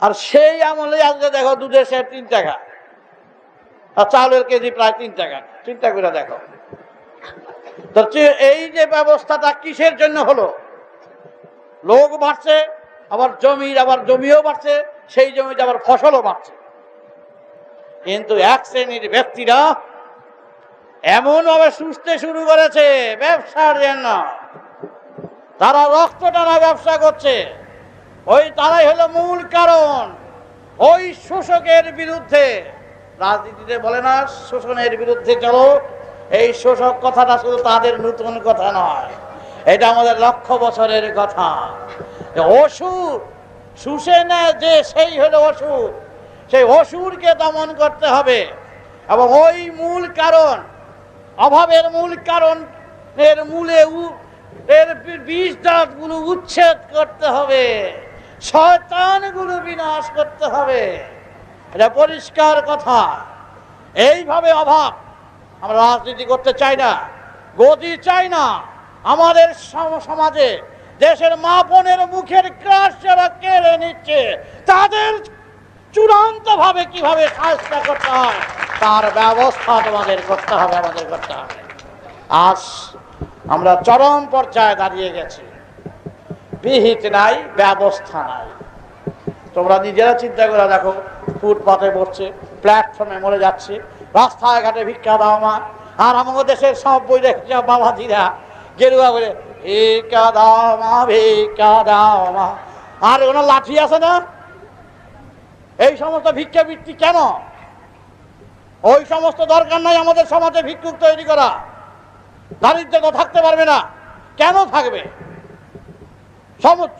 আর সেই আমলে আজকে দেখো দুধের সের 3 টাকা, আর চালের কেজি প্রায় 3 টাকা। চিন্তা করে দেখো তো এই যে ব্যবস্থাটা কিসের জন্য হলো? লোক বাড়ছে, আবার জমিও বাড়ছে, সেই জমিতে আবার ফসলও বাড়ছে। কিন্তু এক শ্রেণীর ব্যক্তিরা এমন ভাবে সুস্থে শুরু করেছে ব্যবসার জন্য, তারা রক্ত টানা ব্যবসা করছে। ওই তারাই হলো মূল কারণ। ওই শোষকের বিরুদ্ধে, রাজনীতিতে বলে না শোষণের বিরুদ্ধে চলো, এই শোষক কথাটা শুধু তাদের নতুন কথা নয়, এটা আমাদের লক্ষ বছরের কথা। অসুর শুষে না যে সেই হলো অসুর, সেই অসুরকে দমন করতে হবে। এবং ওই মূল কারণ, অভাবের মূল কারণ এর মূলে এর বীজ দাঁতগুলো উচ্ছেদ করতে হবে, শয়তানগুলো বিনাশ করতে হবে। এটা পরিষ্কার কথা। এইভাবে অভাব, আমরা রাজনীতি করতে চাই না, গতি চাই না। আমাদের সমাজে দেশের মা বোনের মুখের গ্রাস যারা কেড়ে নিচ্ছে, তাদের চূড়ান্ত ভাবে কিভাবে সাহায্য করতে হয় তার ব্যবস্থা তোমাদের করতে হবে, আমাদের করতে হবে। আজ আমরা চরম পর্যায়ে দাঁড়িয়ে গেছি, বিহিত নাই, ব্যবস্থা নাই। তোমরা নিজেরা চিন্তা করে দেখো, ফুটপাতে বসছে, প্ল্যাটফর্মে মরে যাচ্ছে, রাস্তায় ঘাটে ভিক্ষা দাও মা। আর আমাদের দেশের সব বই দেখছে বাবাজিরা গেরুয়া বলে ভিক্ষা দাও মা, ভিক্ষা দাও মা। আর ওনার লাঠি আছে না? এই সমস্ত ভিক্ষাবৃত্তি কেন? ওই সমস্ত দরকার নাই আমাদের সমাজে ভিক্ষুক তৈরি করা। দারিদ্র তো থাকতে পারবে না, কেন থাকবে?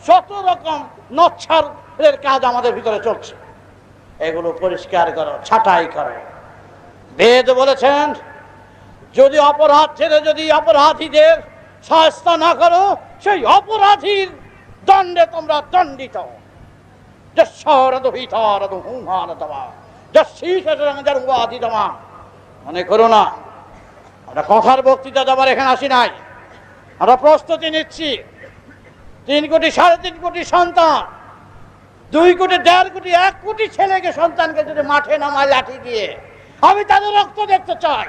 যত রকম নচ্ছারের কাজ আমাদের ভিতরে চলছে, এগুলো পরিষ্কার করো, ছাঁটাই করো। বেদ বলেছেন, যদি অপরাধ ছেড়ে যদি অপরাধীদের শাস্তি না করো, সেই অপরাধীর দণ্ডে তোমরা দণ্ডিত। মনে করো না আমরা কথার বক্তৃতা যাবার এখানে আসি নাই, আমরা প্রস্তুতি নিচ্ছি। 3 কোটি 3.5 কোটি সন্তান, 2 কোটি 1.5 কোটি 1 কোটি ছেলেকে সন্তানকে যদি মাঠে নামায় লাঠি দিয়ে, আমি তাদের রক্ত দেখতে চাই।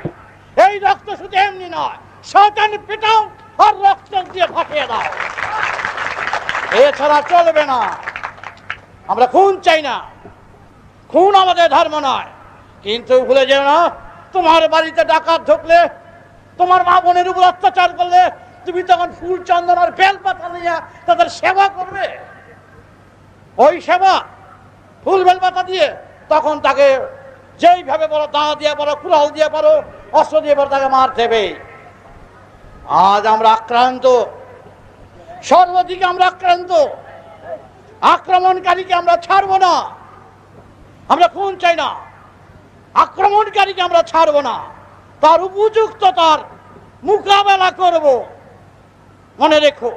এই রক্ত শুধু এমনি নয়, শয়তান পেটাও আর রক্ত দিয়ে ফাটিয়ে দাও, এছাড়া চলবে না। আমরা খুন চাই না, খুন আমাদের ধর্ম নয়। কিন্তু ভুলে যেও না, তোমার বাড়িতে ডাকাত ঢুকলে, তোমার মা বোনের উপর অত্যাচার করলে, তুমি তখন ফুল চন্দন আর বেল পাতা নিয়ে তাদের সেবা করবে। ওই সেবা ফুল বেল পাতা দিয়ে তখন তাকে যেইভাবে বলো, দা দিয়ে পারো, কুড়াল দিয়ে পারো, অস্ত্র দিয়ে পারো, তাকে মার দেবে। আজ আমরা আক্রান্ত, সর্বদিকে আমরা আক্রান্ত। আক্রমণকারীকে আমরা ছাড়বো না, আমরা খুন চাই না। আক্রমণকারীকে আমরা ছাড়বো না, তার উপযুক্ত তার মোকাবেলা করব, মনে রেখো।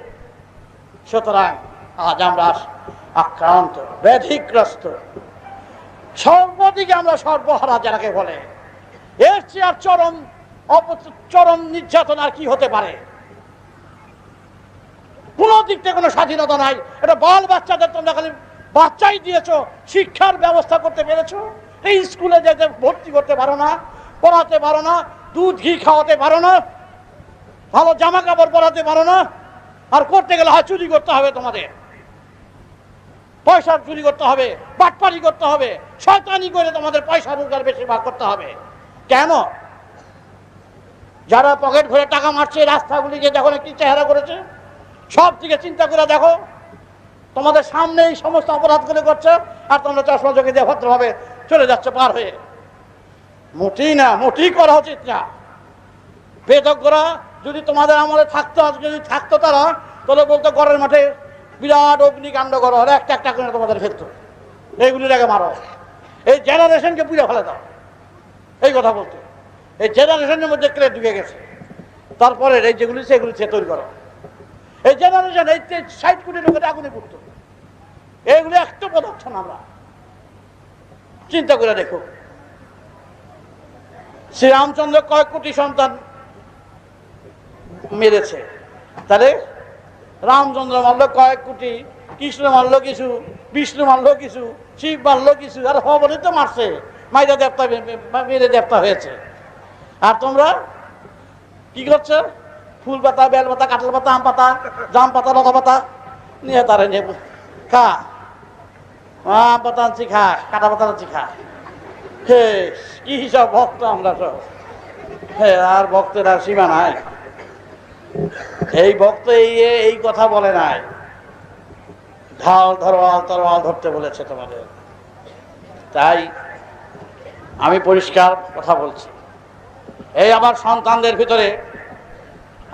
সুতরাং আজ আমরা আক্রান্ত, ব্যাধিগ্রস্ত, সর্বদিকে আমরা সর্বহারা যাকে বলে। এর চেয়ে আর চরম নির্যাতন আর কি হতে পারে? কোন দিক থেকে কোনো স্বাধীনতা নাই। এটা বাল বাচ্চাদের তোমরা খালি বাচ্চাই দিয়েছো, শিক্ষার ব্যবস্থা করতে পেরেছো? এই স্কুলে যেতে ভর্তি করতে পারো না, পড়াতে পারো না, দুধ ঘি খাওয়াতে পারো না, ভালো জামা কাপড় পরাতে পারো না, আর করতে গেলে হয় চুরি করতে হবে, তোমাদের পয়সা চুরি করতে হবে, বাটপারি করতে হবে, শয়তানি করে তোমাদের পয়সা রোজগার বেশিরভাগ করতে হবে। কেন? যারা পকেট ভরে টাকা মারছে, রাস্তাগুলিকে যখন কি চেহারা করেছে, সব দিকে চিন্তা করে দেখো। তোমাদের সামনে এই সমস্ত অপরাধগুলো করছে, আর তোমরা চশমা চোখে দিয়ে ভদ্রভাবে চলে যাচ্ছে পার হয়ে। মোটেই না, মোটেই করা উচিত না। বেদজ্ঞরা যদি তোমাদের আমলে থাকতো, যদি থাকতো তারা, তাহলে বলতো ঘরের মাঠে বিরাট অগ্নিকাণ্ড করো, আর একটা একটা করে তোমাদের ফেলতো, এইগুলির আগে মারো, এই জেনারেশনকে পুড়ে ফেলে দাও, এই কথা বলতো। এই জেনারেশনের মধ্যে ক্রেড ঢুকে গেছে, তারপরে এই যেগুলি সেগুলি সে তৈরি করো। এই জেনারেশন এই 60 কোটি লোকের আগুনে পুড়তো, এইগুলি একটা পদার্থ না। আমরা চিন্তা করে দেখো, শ্রীরামচন্দ্র কয়েক কোটি সন্তান মেরেছে, তাহলে রামচন্দ্র মারল কয়েক কোটি, কৃষ্ণ মারল কিছু, বিষ্ণু মারল কিছু, শিব মারল কিছু, আর হবরই তো মারছে, মাইরা দেবতা মেরে দেবতা হয়েছে। আর তোমরা কি করছো? ফুল পাতা, বেল পাতা, কাঁঠাল পাতা, আম পাতা, জাম পাতা, লতা পাতা নিয়ে তারা নিয়ে খা, আম পাতা আনছি খা, কাঁটা পাতা আনছি খা। হে কি সব ভক্ত আমরা সব! হে আর ভক্তের আর সীমা নাই। এই ভক্ত এই কথা বলে নাই, ঢাল ধরওয়াল তরোয়াল ধরতে বলেছে তোমাদের। তাই আমি পরিষ্কার কথা বলছি, এই আমার সন্তানদের ভিতরে,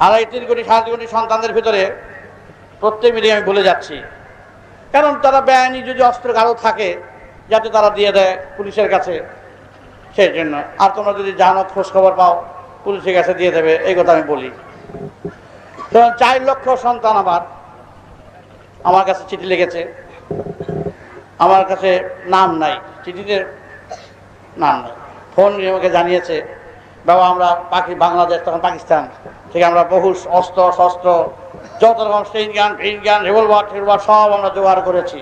2.5-3 কোটি 7 কোটি সন্তানদের ভিতরে প্রত্যেক মিটিংয়ে আমি বলে যাচ্ছি, কারণ তারা বেআইনি যদি অস্ত্র কারো থাকে যাতে তারা দিয়ে দেয় পুলিশের কাছে, সেই জন্য। আর তোমরা যদি জানো, খোঁজ খবর পাও, পুলিশের কাছে দিয়ে দেবে, এই কথা আমি বলি। 4 লক্ষ সন্তান আমার কাছে চিঠি লিখেছে, আমার কাছে নাম নাই, চিঠিতে নাম নাই, ফোন আমাকে জানিয়েছে, বাবা আমরা বাংলাদেশ তখন পাকিস্তান থেকে আমরা বহু অস্ত্র শস্ত্র, যত রকম স্টেইন গান, ফিন গান, রিভলভার সব আমরা জোগাড় করেছি,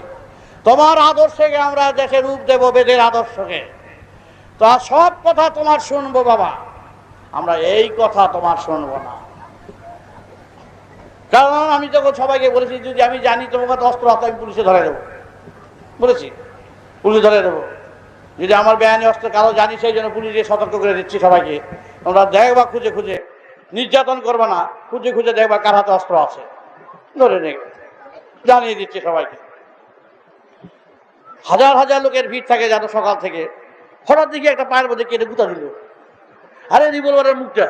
তোমার আদর্শকে আমরা দেশে রূপ দেব, বেদের আদর্শকে। তা সব কথা তোমার শুনবো বাবা, আমরা এই কথা তোমার শুনবো না। কারণ আমি যখন সবাইকে বলেছি, যদি আমি জানি তোমার কাছে অস্ত্র হাতে, আমি পুলিশে ধরে দেবো, বলেছি পুলিশে ধরে দেবো। যদি আমার বেআইনি অস্ত্র কারো জানি, সেই জন্য পুলিশকে সতর্ক করে দিচ্ছি সবাইকে, তোমরা দেখবা খুঁজে খুঁজে, নির্যাতন করবে না, খুঁজে খুঁজে দেখবা কার হাতে অস্ত্র আছে, ধরে নেবে, জানিয়ে দিচ্ছি সবাইকে। হাজার হাজার লোকের ভিড় থাকে জানো, সকাল থেকে হঠাৎ দিকে একটা পায়ের মধ্যে কেটে গুঁতা দিল, আরে রিভলভারের মুখটা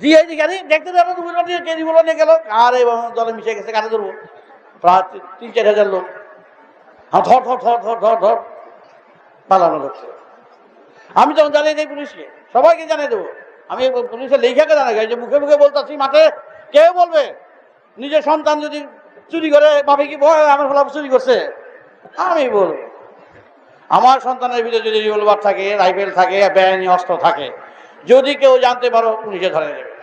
দিয়ে দিকে, আরে দেখতে যাবো রিভলভার দিয়ে কে রিভলভার নিয়ে গেল, আর এই দলে মিশে গেছে, কানে ধরবো, প্রায় 3-4 হাজার লোক, হ্যাঁ ধর ধর ধর ধর ধর ধর পালানো হচ্ছে। আমি তখন জানিয়ে দিই পুলিশকে, সবাইকে জানিয়ে দেবো। আমি পুলিশের লেখাকে জানাই, যে মুখে মুখে বলতেছি, মাঠে কে বলবে নিজের সন্তান যদি চুরি করে, ভাবে কি ভয় আমার ফলা চুরি করছে? আমি বলবো, আমার সন্তানের ভিতরে যদি রিভলভার থাকে, রাইফেল থাকে, বেআইনি অস্ত্র থাকে, যদি কেউ জানতে পারো, পুলিশে ধরে নেবে।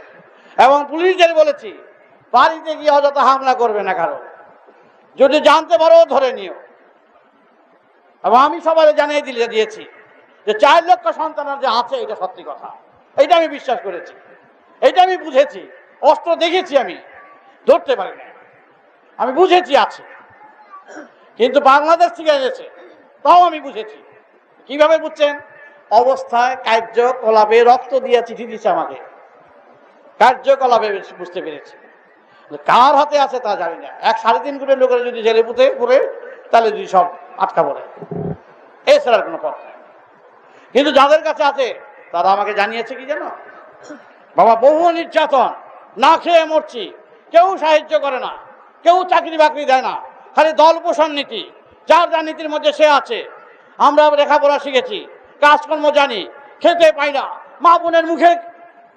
এবং পুলিশদের বলেছি, বাড়িতে গিয়ে অযথা হামলা করবে না কারো, যদি জানতে পারো ধরে নিও। এবং আমি সবাই জানিয়ে দিয়েছি যে 4 লক্ষ সন্তানের যে আছে, এটা সত্যি কথা, এইটা আমি বিশ্বাস করেছি, এইটা আমি বুঝেছি, অস্ত্র দেখেছি, আমি ধরতে পারি না, আমি বুঝেছি আছে, কিন্তু বাংলাদেশ থেকে এনেছে, তাও আমি বুঝেছি। কিভাবে বুঝছেন? অবস্থায়, কার্যকলাপে, রক্ত দিয়ে চিঠি দিচ্ছে আমাকে, কার্যকলাপে বুঝতে পেরেছি। কার হাতে আছে তা জানি না। 3.5 কোটি লোকের যদি জেলে পুরে, তাহলে যদি সব আটকা পড়ে, এছাড়ার কোনো পথ নেই। কিন্তু যাদের কাছে আছে তারা আমাকে জানিয়েছে কি জানো, বাবা বহু নির্যাতন, না খেয়ে মরছি, কেউ সাহায্য করে না, কেউ চাকরি বাকরি দেয় না, খালি দল পোষণ নীতি, যার যা নীতির মধ্যে সে আছে। আমরা লেখাপড়া শিখেছি, কাজকর্ম জানি, খেতে পাই না, মা বোনের মুখে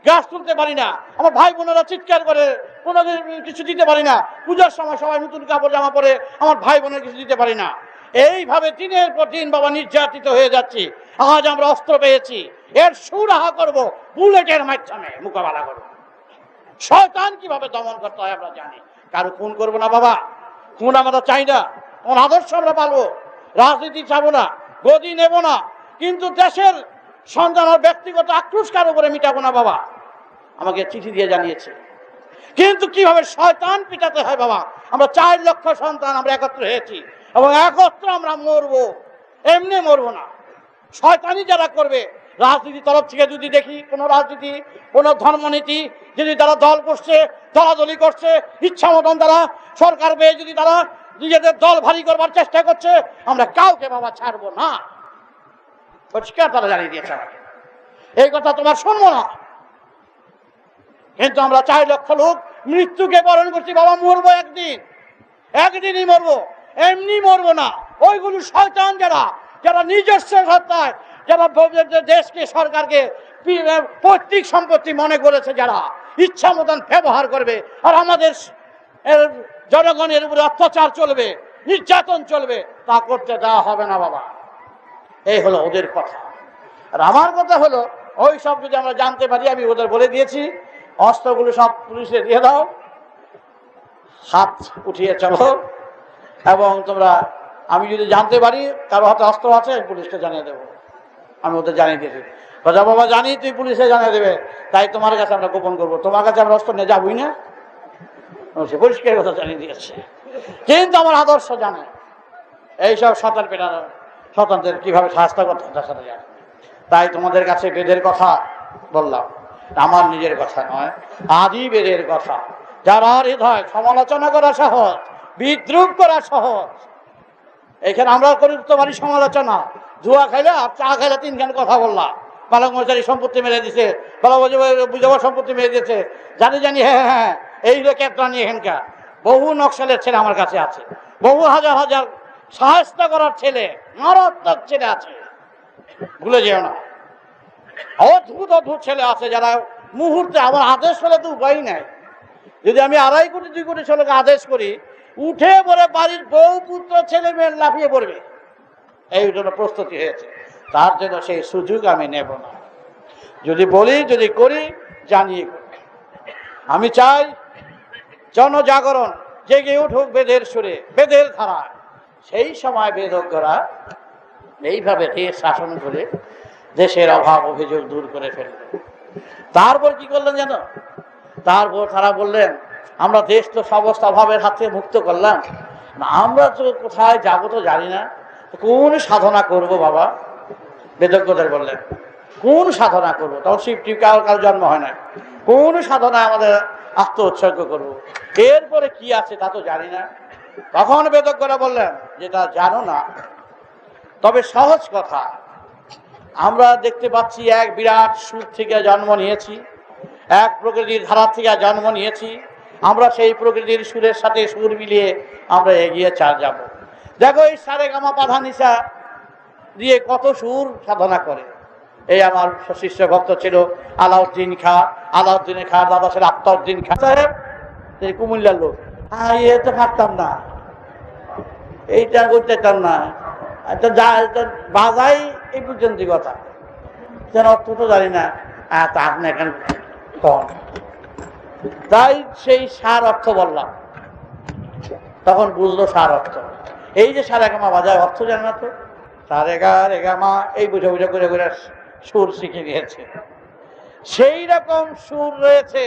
গাছ তুলতে পারি না, আমার ভাই বোনেরা চিৎকার করে, কোনো কিছু দিতে পারি না, পূজার সময় সবাই নতুন কাপড় জামা পরে, আমার ভাই বোনের কিছু দিতে পারি না। এইভাবে দিনের পর দিন বাবা নির্যাতিত হয়ে যাচ্ছি। আজ আমরা অস্ত্র পেয়েছি, এর সুরাহা করব, বুলেটের মাধ্যমে মোকাবেলা করব। শয়তান কিভাবে দমন করতে হয় আমরা জানি। কারো খুন করবো না বাবা, খুন আমরা চাই না, তোমার আদর্শ আমরা পালবো, রাজনীতি চাবো না, গদি নেব না, কিন্তু দেশের সন্তান ব্যক্তিগত আক্রোশ কারো উপরে মিটাবো না বাবা। আমাকে চিঠি দিয়ে জানিয়েছে। কিন্তু কিভাবে শয়তান পিটাতে হয় বাবা। আমরা 4 লক্ষ সন্তান আমরা একত্র হয়েছি এবং একত্র আমরা মরবো, এমনি মরবো না। শয়তানি যারা করবে, রাজনীতির তরফ থেকে যদি দেখি কোনো রাজনীতি, কোনো ধর্মনীতি যদি তারা দল করছে, দলাদলি করছে, ইচ্ছা মতন তারা সরকার পেয়ে যদি তারা নিজেদের দল ভারী করবার চেষ্টা করছে, আমরা কাউকে বাবা ছাড়বো না। পরিষ্কার তারা জানিয়ে দিয়েছে আমাকে, এই কথা তোমার শুনবো না। কিন্তু আমরা 4 লক্ষ লোক মৃত্যুকে বরণ করছি বাবা, মরবো একদিন, একদিনই মরবো, এমনি মরবো না। ওইগুলো শয়তান যারা, যারা নিজস্ব সত্তায়, যারা দেশকে সরকারকে পৈতৃক সম্পত্তি মনে করেছে, যারা ইচ্ছা মতন ব্যবহার করবে আর আমাদের জনগণের উপরে অত্যাচার চলবে, নির্যাতন চলবে, তা করতে দেওয়া হবে না বাবা। এই হলো ওদের কথা। আর আমার কথা হলো, ওই সব যদি আমরা জানতে পারি, আমি ওদের বলে দিয়েছি অস্ত্রগুলো সব পুলিশে দিয়ে দাও, হাত উঠিয়ে চলো। এবং তোমরা, আমি যদি জানতে পারি কারো হাতে অস্ত্র আছে, পুলিশকে জানিয়ে দেবো। আমি ওদের জানিয়ে দিয়েছি, রাজা বাবা জানি তুই পুলিশে জানিয়ে দেবে, তাই তোমার কাছে আমরা গোপন করবো, তোমার কাছে আমরা অস্ত্র নিয়ে যাবোই না। সে পরিষ্কার কথা জানিয়ে দিয়েছে। কিন্তু আমার আদর্শ জানে, এইসব সন্তান পেটানো, সন্তানদের কিভাবে শাস্তি করতে তার সাথে জানে। তাই তোমাদের কাছে বেদের কথা বললাম, আমার নিজের কথা নয়, আদি বেদের কথা। যারা হৃদয় সমালোচনা করা সহজ, বিদ্রুপ করা সহজ। এখানে আমরা করতে পারি সমালোচনা, জুয়া খাইলে আর চা খাইলে 3 খান কথা বললাম, বালক মশারি সম্পত্তি মেরে দিছে, বুঝাবার সম্পত্তি মেরে দিয়েছে, জানি জানি হ্যাঁ হ্যাঁ এই লোক একটা নিয়ে এখানকার। বহু নকশালের ছেলে আমার কাছে আছে, বহু হাজার হাজার সাহায্য করার ছেলে, মারাত্মক ছেলে আছে, ভুলে যেও না। অদ্ভুত অদ্ভুত ছেলে আছে যারা মুহূর্তে, আমার আদেশ হলে তো উপায় নাই। যদি আমি 2.5 কোটি 2 কোটি ছেলেকে আদেশ করি, উঠে পড়ে বাড়ির বউ পুত্র ছেলে মেয়ে লাফিয়ে পড়বে। এই জন্য প্রস্তুতি হয়েছে, তার জন্য সেই সুযোগ আমি নেব না। যদি বলি, যদি করি, জানিয়ে করি। আমি চাই জনজাগরণ জেগে উঠুক বেদের সুরে, বেদের ধারায়। সেই সময় বেদজ্ঞরা এইভাবে দেশ শাসন করে দেশের অভাব অভিযোগ দূর করে ফেললেন। তারপর কি করলেন জানো? তারপর তারা বললেন, আমরা দেশ তো সমস্ত অভাবের হাত থেকে মুক্ত করলাম, আমরা তো কোথায় যাবো তো জানি না, কোন সাধনা করব বাবা? বেদজ্ঞদের বললেন, কোন সাধনা করবো? তখন শিব টিপ কারো জন্ম হয় না। কোন সাধনা আমাদের আত্ম উৎসর্গ করবো? এরপরে কি আছে তা তো জানি না। তখন বেদজ্ঞরা বললেন, যেটা জানো না তবে সহজ কথা, আমরা দেখতে পাচ্ছি এক বিরাট সুর থেকে জন্ম নিয়েছি, এক প্রকৃতির ধারা থেকে জন্ম নিয়েছি। আমরা সেই প্রকৃতির সুরের সাথে সুর মিলিয়ে আমরা এগিয়ে যাব। দেখো এই সারে গামা পাধা নিশা দিয়ে কত সুর সাধনা করে। এই আমার শিষ্য ভক্ত ছিল আলাউদ্দিন খা, আলাউদ্দিনের খা দাদা ছিল আফতাউদ্দিন খা সাহেব, এই কুমিল্লার লোক। এ তো পারতাম না, এইটা করতেতাম না, বাজাই এই পর্যন্ত কথা, যেন অর্থ তো জানি না। তা আপনি এখানে কম, তাই সেই সার অর্থ বললাম। তখন বুঝলো সার অর্থ। এই যে সারে গামা বাজায়, অর্থ জানে না তো, সারে গা রে গামা এই বুঝে বুঝে করে করে সুর শিখে নিয়েছে। সেই রকম সুর রয়েছে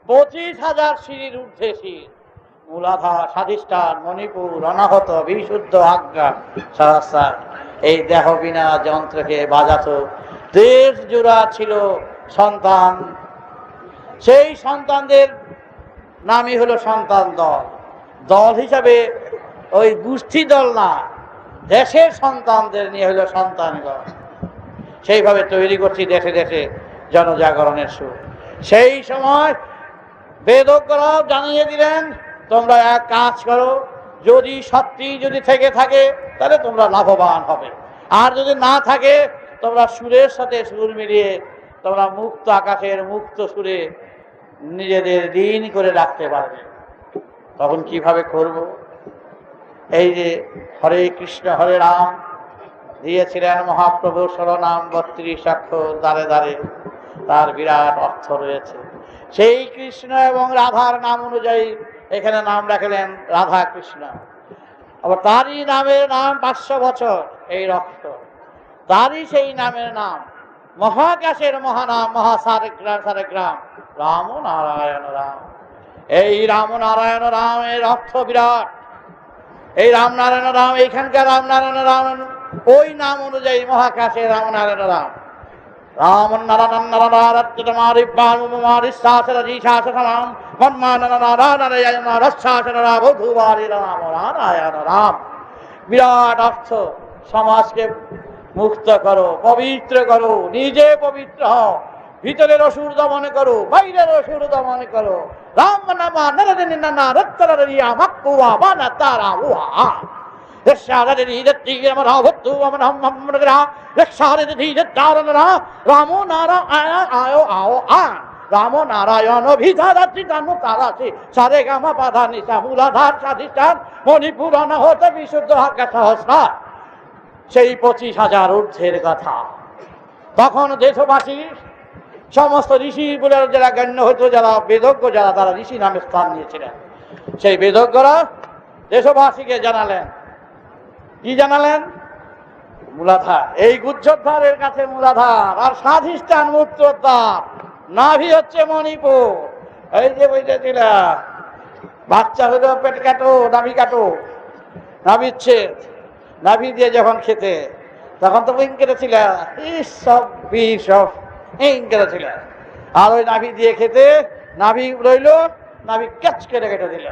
25,000 সিঁড়ির ঊর্ধ্বে শির, মূলাধার, স্বাধিষ্ঠান, মণিপুর, অনাহত, বিশুদ্ধ, আজ্ঞা, সহস্রার। এই দেহ বিনা যন্ত্রকে বাজাতো দেশ জোড়া ছিল সন্তান। সেই সন্তানদের নামই হলো সন্তান দল। দল হিসাবে ওই গোষ্ঠী দল না, দেশের সন্তানদের নিয়ে হলো সন্তানগণ। সেইভাবে তৈরি করছি দেশে দেশে জনজাগরণের সুর। সেই সময় বেদজ্ঞরাও জানিয়ে দিলেন, তোমরা এক কাজ করো, যদি সত্যি যদি থেকে থাকে তাহলে তোমরা লাভবান হবে, আর যদি না থাকে তোমরা সুরের সাথে সুর মিলিয়ে তোমরা মুক্ত আকাশের মুক্ত সুরে নিজেদের দিন করে রাখতে পারবে। তখন কিভাবে করব? এই যে হরে কৃষ্ণ হরে রাম দিয়েছিলেন মহাপ্রভু 16 নাম 32 অক্ষর, দ্বারে দ্বারে তার বিরাট অর্থ রয়েছে। সেই কৃষ্ণ এবং রাধার নাম অনুযায়ী এখানে নাম রাখলেন রাধা কৃষ্ণ। আবার তারই নামের নাম 500 বছর এই রক্ত, তারই সেই নামের নাম মহাকাশের মহানাম মহাসারেগ্রাম সারেগ্রাম রাম নারায়ণ রাম। এই রাম নারায়ণ রামের অর্থ বিরাট। এই রামনারায়ণ রাম, এইখানকার রামনারায়ণ রাম ওই নাম অনুযায়ী মহাকাশে রামনারায়ণ রাম। রাম নারায়ণ রাম বিরাট অর্থ। সমাজকে মুক্ত করো, পবিত্র করো, নিজে পবিত্র হও, ভিতরের অসুর দমন করো, বাইরের অসুর দমন করো। রাম নামা নারায়ণ রত্তরিয়া মাকুয়া বানা তারা উহা রাম নারায়ণ সারে গামা পাধা নিশা মূলাধার সাধিষ্ঠান মণিপুর অনাহত বিশুদ্ধ আকাশ সহস্রার। সেই 25,000 ঊর্ধ্বের কথা। তখন দেশবাসী সমস্ত ঋষি বলে যারা গণ্য হতো, যারা বেদজ্ঞ, যারা তারা ঋষি নামে স্থান নিয়েছিলেন, সেই বেদজ্ঞরা দেশবাসীকে জানালেন, কি জানালেন? মূলাধার, এই গুজ্জোদ্ধারের কাছে মূলাধার, আর স্বাধিষ্ঠান মূত্রোদ্ধার, নাভি হচ্ছে মণিপুর। এই যে বুঝেছিল, বাচ্চা হলেও পেট কাটো, নাভি কাটো, নাভি ছেদ, নাভি দিয়ে যখন খেতে তখন তো উইং কেটেছিল, সব বিষ সব কেটেছিল। আর ওই নাভি দিয়ে খেতে, নাভি রইল, নাভি ক্যাচ কেটে কেটে দিল।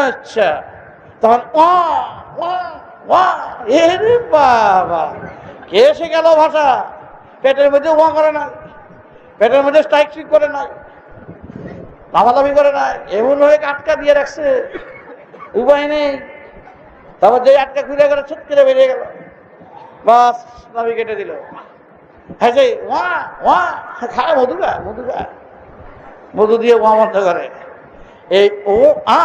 আচ্ছা, তখন বাবা কে এসে গেল ভাষা, পেটের মধ্যে ওয়া করে না, পেটের মধ্যে স্ট্রাইক স্ট্রিক করে নাই, লাফালাফি করে নাই, এমন হয়ে আটকা দিয়ে রাখছে, উপায় নেই। তারপর যে আটকা খুলে গেল, ছুট করে বেরিয়ে গেল, বাস নাভি কেটে দিল। হ্যাঁ, সেই ওয়া ওয়া খায়, মধুগা মধুগা, মধু দিয়ে ওয়া বন্ধ করে। এই ও আ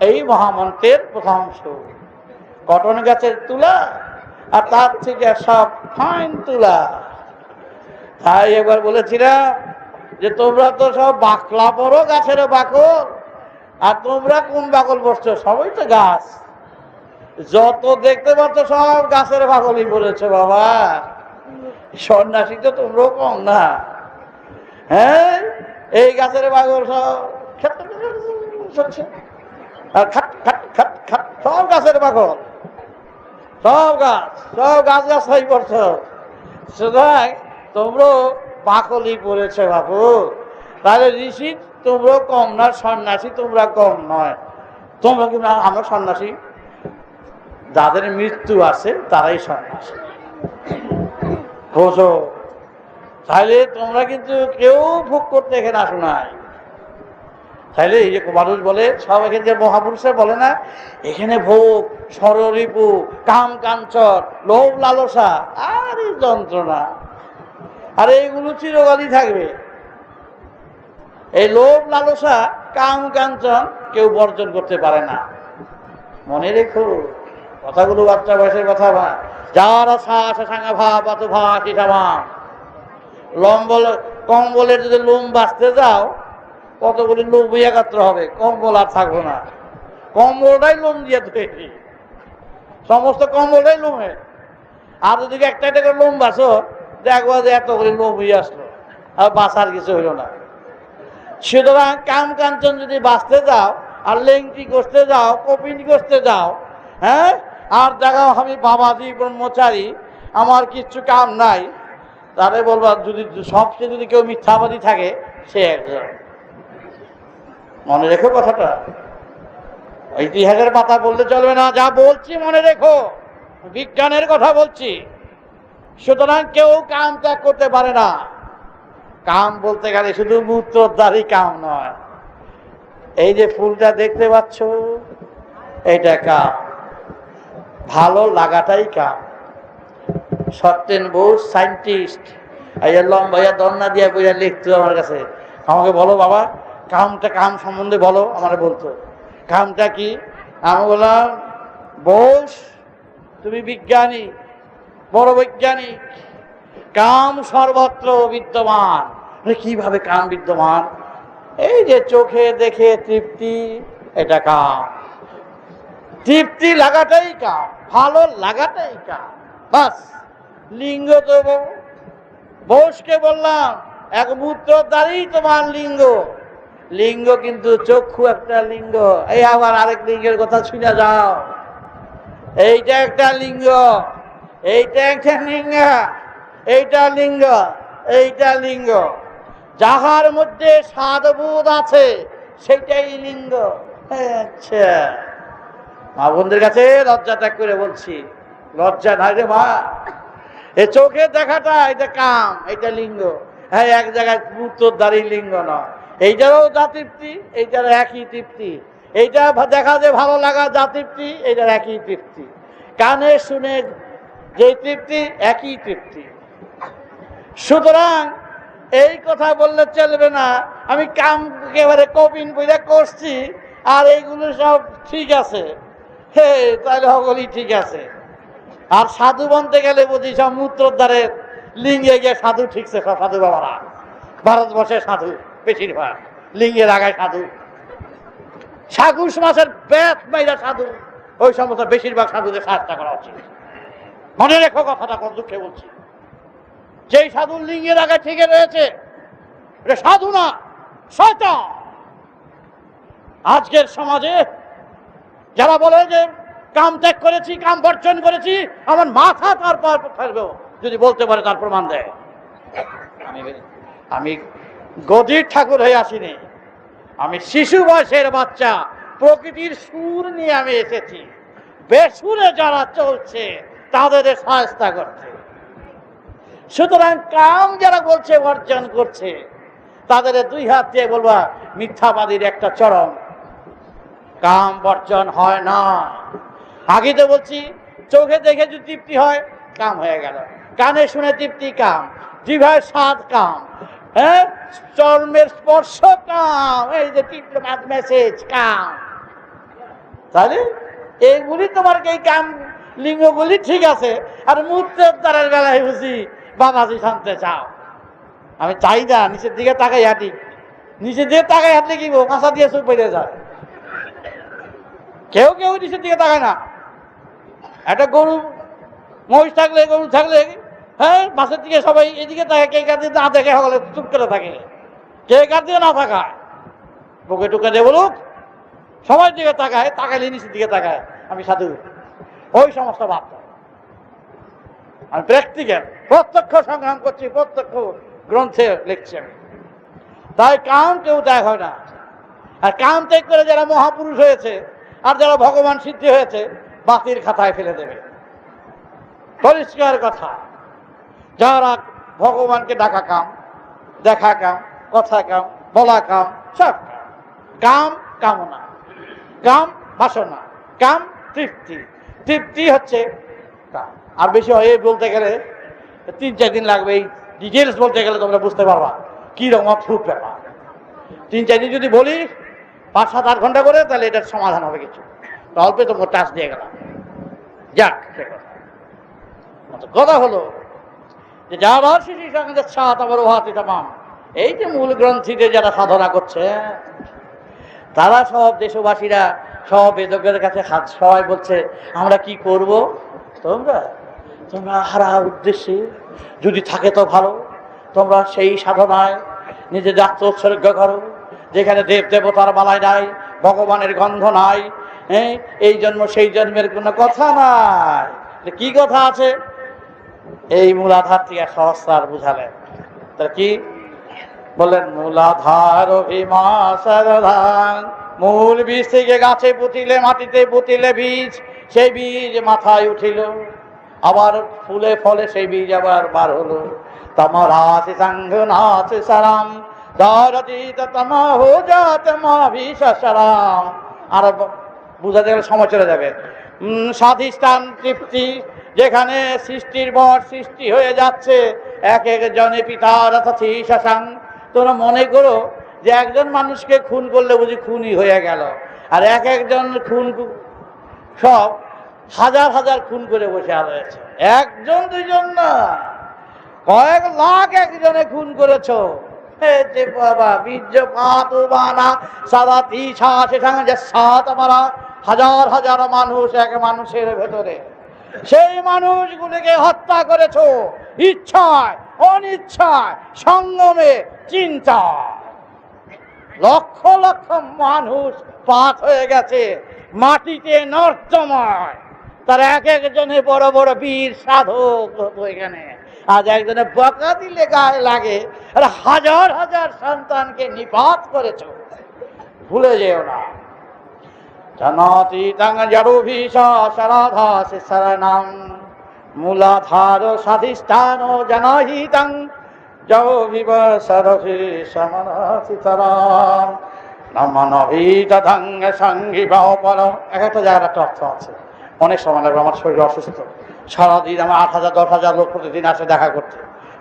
এই মহামন্ত্রের প্রথম সুর। কটন গাছের তুলা, আর তার থেকে সব ফাইন তুলা। তাই এবার বলেছিলাম যে তোমরা তো সব বাকলা পড়ো, গাছের বাকল, আর তোমরা কোন বাকল পড়ছো? সবই তো গাছ, যত দেখতে পাচ্ছ সব গাছের বাকলই পড়েছে বাবা। সন্ন্যাসী তো তোমরাও কম না। হ্যাঁ, এই গাছের বাকল সব আর খাট খাট খাট খাট, সব গাছের বাকল, সব গাছ গাছ হয়ে পড়ছ। সুতরাং তোমরাও বাকলই পড়েছে বাবু। তাহলে ঋষি তোমরাও কম না, সন্ন্যাসী তোমরা কম নয়। তোমরা কি আমরা সন্ন্যাসী? যাদের মৃত্যু আছে তারাই সন্ন্যাসী, বোঝো। তাহলে তোমরা কিন্তু কেউ ভোগ করতে এখানে আসো নাই। তাইলে এই যে মানুষ বলে সব, এখানে যে মহাপুরুষরা বলে না, এখানে ভোগ, সররিপু, কাম কাঞ্চন, লোভ লালসা, আর এই যন্ত্রণা, আর এইগুলো চিরকালই থাকবে। এই লোভ লালসা, কাম কাঞ্চন কেউ বর্জন করতে পারে না। মনে রেখো কথাগুলো, বাচ্চা বয়সের কথা। যারা সাঙ্গা ভাব অত ভাষি সাবাম, লম্বল কম্বলের যদি লোম বাঁচতে যাও, কতগুলি লোম একাত্র হবে, কম্বল আর থাকবো না। কম্বলটাই লোম দিয়ে তৈরি, সমস্ত কম্বলটাই লোমের। আর যদি একটা একটা করে লোম বাঁচো, দেখবো যে এতগুলি লোম হয়ে আসলো, আর বাঁচার কিছু হইল না। সুতরাং কাম কাঞ্চন যদি বাঁচতে যাও, আর লেংটি করতে যাও, কপিনি করতে যাও, হ্যাঁ, আর দেখাও আমি বাবাজি ব্রহ্মচারী, আমার কিচ্ছু কাম নাই, তাহলে বলবা যদি সবচেয়ে যদি কেউ মিথ্যাবাদী থাকে, সে একজন। মনে রেখো কথাটা, ইতিহাসের পাতা বলতে চলবে না, যা বলছি মনে রেখো, বিজ্ঞানের কথা বলছি। সুতরাং কেউ কাম ত্যাগ করতে পারে না। কাম বলতে গেলে শুধু মূত্রোদ্ধারই কাম নয়। এই যে ফুলটা দেখতে পাচ্ছ, এইটা কাম, ভালো লাগাটাই কাম। সত্যেন বোস সায়েন্টিস্ট লম্বাইয়া দন্না দিয়া বইয়া লিখতো আমার কাছে, আমাকে বলো বাবা কামটা, কাম সম্বন্ধে বলো। আমার বলতো কামটা কি? আমি বললাম, বোস তুমি বিজ্ঞানী, বড় বৈজ্ঞানিক, কাম সর্বত্র বিদ্যমান। কিভাবে কাম বিদ্যমান? এই যে চোখে দেখে তৃপ্তি, এটা কাম। তৃপ্তি লাগাটাই কাম, ভালো লাগাটাই কাম। বাস লিঙ্গ তো বউসকে বললাম এক মূত্রদ্বারই তোমার লিঙ্গ। লিঙ্গ কিন্তু চক্ষু একটা লিঙ্গ। এই আবার আরেক লিঙ্গের কথা শুনে যাও। এইটা একটা লিঙ্গ, এইটা একটা লিঙ্গ, এইটা লিঙ্গ, এইটা লিঙ্গ। যাহার মধ্যে সাধবোধ আছে সেটাই লিঙ্গ। আচ্ছা, মা বোনদের কাছে লজ্জা ত্যাগ করে বলছি, লজ্জা নাই রে মা। এ চোখে দেখাটা এটা কাম, এটা লিঙ্গ। হ্যাঁ, এক জায়গায় মূত্রদ্বারী লিঙ্গ নয়। এইটারও যা তৃপ্তি, এইটার একই তৃপ্তি। এইটা দেখা যে ভালো লাগা যা তৃপ্তি, এইটার একই তৃপ্তি। কানে শুনে যে তৃপ্তি, একই তৃপ্তি। সুতরাং এই কথা বললে চলবে না আমি কাম একেবারে কপিন বইরা করছি আর এইগুলো সব ঠিক আছে, হে তাহলে সকলই ঠিক আছে। আর সাধু বনতে গেলে বুঝি সব মূত্রদ্বারের লিঙ্গে গিয়ে সাধু ঠিকছে। সব সাধু বাবারা ভারতবর্ষের সাধু বেশিরভাগ লিঙ্গের আগায় সাধু। সাগুস মাসের ব্যাত মাইরা সাধু, ওই সমস্ত বেশিরভাগ সাধুদের সাহায্য করা উচিত। মনে রেখো কথাটা, কোন দুঃখে বলছি। যেই সাধু লিঙ্গের আগে ঠিকই রয়েছে এটা সাধু না, শয়তান। আজকের সমাজে যারা বলে যে কাম ত্যাগ করেছি, কাম বর্জন করেছি, আমার মাথা তার পর ফেলবো যদি বলতে পারে, তার প্রমাণ দেয়। আমি গদির ঠাকুর হয়ে আসিনি, আমি শিশু বয়সের বাচ্চা। প্রকৃতির সুর নিয়ে আমি এসেছি। বেসুরে যারা চলছে তাদের সহায়তা করতে। সুতরাং কাম যারা বলছে বর্জন করছে তাদের দুই হাত দিয়ে বলবা মিথ্যাবাদীর একটা চরম। কাম বর্জন হয় না। আগে তো বলছি চোখে দেখে যদি তৃপ্তি হয় কাম হয়ে গেল, কানে শুনে তৃপ্তি কাম, জিভায় স্বাদ কাম, হ্যাঁ চর্মের স্পর্শ কাম, এই যে মেসেজ কাম। তাহলে এইগুলি তোমার এই কাম লিঙ্গগুলি ঠিক আছে। আর মূত্রদ্বারের বেলায় বুঝি বাবাজি শান্তে চাও। আমি চাই না নিচের দিকে তাকাই হাঁটি, নিচের দিকে তাকাই হাঁটলে কি মাথা দিয়ে চুপ পেরে যায়। কেউ কেউ নিচের দিকে তাকায় না। একটা গরু মহিষ থাকলে, গরু থাকলে, হ্যাঁ মাছের দিকে সবাই এদিকে থাকে, কে কার দিকে না দেখে সকলে চুপ করে থাকে, কে কার দিকে না থাকায় বুকে টুকে দিয়ে বলুক সবার দিকে তাকায়, তাকাইলে নিচের দিকে তাকায়। আমি সাধু, ওই সমস্ত ভাবনা। আমি প্র্যাকটিক্যাল প্রত্যক্ষ সংগ্রাম করছি, প্রত্যক্ষ গ্রন্থে লিখছি আমি। তাই কাম কেউ ত্যাগ হয় না। আর কাম ত্যাগ করে যারা মহাপুরুষ হয়েছে আর যারা ভগবান সিদ্ধি হয়েছে বাতির খাতায় ফেলে দেবে। পরিষ্কার কথা। যারা ভগবানকে ডাকা কাম, দেখা কাম, কথা কাম, বলা কাম, সব কাম। কামনা, কাম বাসনা, কাম তৃপ্তি। তৃপ্তি হচ্ছে কাম। আর বেশি হয়ে বলতে গেলে 3-4 দিন লাগবে। এই ডিটেলস বলতে গেলে তোমরা বুঝতে পারবা কি রকম ফুট ব্যাপার। 3-4 দিন যদি বলি 5-7-8 ঘন্টা করে, তাহলে এটার সমাধান হবে কিছু। অল্পে তো টাচ দিয়ে গেলাম। যাক, কথা হলো যে যারা শিশির সঙ্গে সাত আবার ওহাতে তামাম, এই যে মূল গ্রন্থিতে যারা সাধনা করছে তারা সব দেশবাসীরা সব বেদজ্ঞের কাছে সবাই বলছে আমরা কি করব। তোমরা হারা উদ্দেশ্যে যদি থাকে তো ভালো, তোমরা সেই সাধনায় নিজেদের আত্মোৎসর্গ করো যেখানে দেব দেবতার মালায় নাই, ভগবানের গন্ধ নাই, হ্যাঁ এই জন্ম সেই জন্মের কোনো কথা নাই। কি কথা আছে? এই মূলাধার থেকে সহস্রার বুঝালেন। তার কি বললেন? মূলাধার অভিমাসারধান, মূল বীজ থেকে গাছে পুঁতিলে, মাটিতে পুঁতিলে বীজ, সেই বীজ মাথায় উঠিল, আবার ফুলে ফলে সেই বীজ আবার বার হলো। তমরাসি সংঘনাথ সারাম দারতীত তমহো জাতমাভিসারাম। আর বুঝাতে গেলে সময় চলে যাবে। স্বাধিষ্ঠান তৃপ্তি, যেখানে সৃষ্টির বর সৃষ্টি হয়ে যাচ্ছে, এক একজনে পিতার অথি শাসাং। তোমরা মনে করো যে একজন মানুষকে খুন করলে বুঝি খুনই হয়ে গেল, আর এক একজন খুন সব হাজার হাজার খুন করে বসে রয়েছে। একজন দুইজন না, কয়েক লাখ একজনে খুন করেছ। বাবা বীর্য পাত বানা সাদা তিসা সেখানে যে সাত আমারা হাজার হাজার মানুষ এক মানুষের ভেতরে, সেই মানুষগুলিকে হত্যা করেছো ইচ্ছায় অনিচ্ছায় সঙ্গমে চিন্তা। লক্ষ লক্ষ মানুষ পাত হয়ে গেছে মাটিতে নর্দমায়, তার এক একজনে বড় বড় বীর সাধক হতো এখানে। আজ একজনে বকা দিলে গায়ে লাগে, আর হাজার হাজার সন্তানকে নিপাত করেছ, ভুলে যেও না। জানাতীতং জড়োভিষা শরাধাসি শরণং মূলাধার সাধিষ্ঠান জনহিতং জড়োভিব সরভি সমনাসিতরাম নমনভীতং সঙ্গীভাব পর। এক একটা জায়গার একটা অর্থ আছে, অনেক সময় লাগবে। আমার শরীর অসুস্থ, সারাদিন আমার 8,000 10,000 লোক প্রতিদিন আসে দেখা করতে।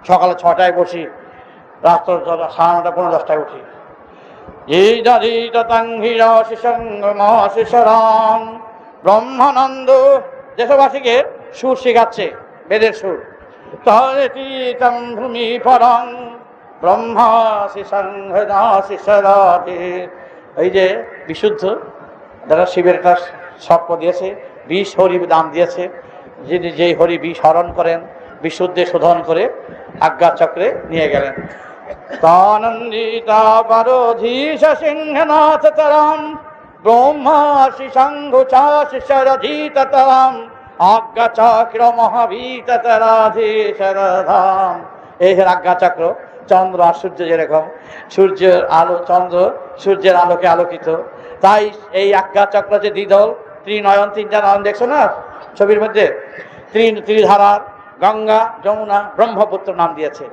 সকালে 6টায় বসি, রাত্র 9:30 পৌনে 10টায় উঠি। ব্রহ্মানন্দ দেশবাসীকে সুর শিখাচ্ছে, বেদের সুর। ভূমি পরং ব্রহ্মা এই যে বিশুদ্ধ, যারা শিবের কাছে সর্প দিয়েছে, বিষ হরি দান দিয়েছে, যিনি যেই হরি বিষ হরণ করেন বিশুদ্ধে শোধন করে আজ্ঞা চক্রে নিয়ে গেলেন। তানন্দিতা পরধীশ সিংহনাথ তরাম ব্রহ্মাশি সংঘুচাশি শরধীত তরাম আজ্ঞা চক্র মহাভীত তরাধীশরধাম। এই আজ্ঞা চক্র চন্দ্র আর সূর্য যেরকম, সূর্যের আলো, চন্দ্র সূর্যের আলোকে আলোকিত, তাই এই আজ্ঞা চক্র যে দ্বিদল, ত্রিনয়ন, তিনটা নয়ন দেখছো না ছবির মধ্যে, ত্রিধারার গঙ্গা যমুনা ব্রহ্মপুত্র নাম দিয়েছে।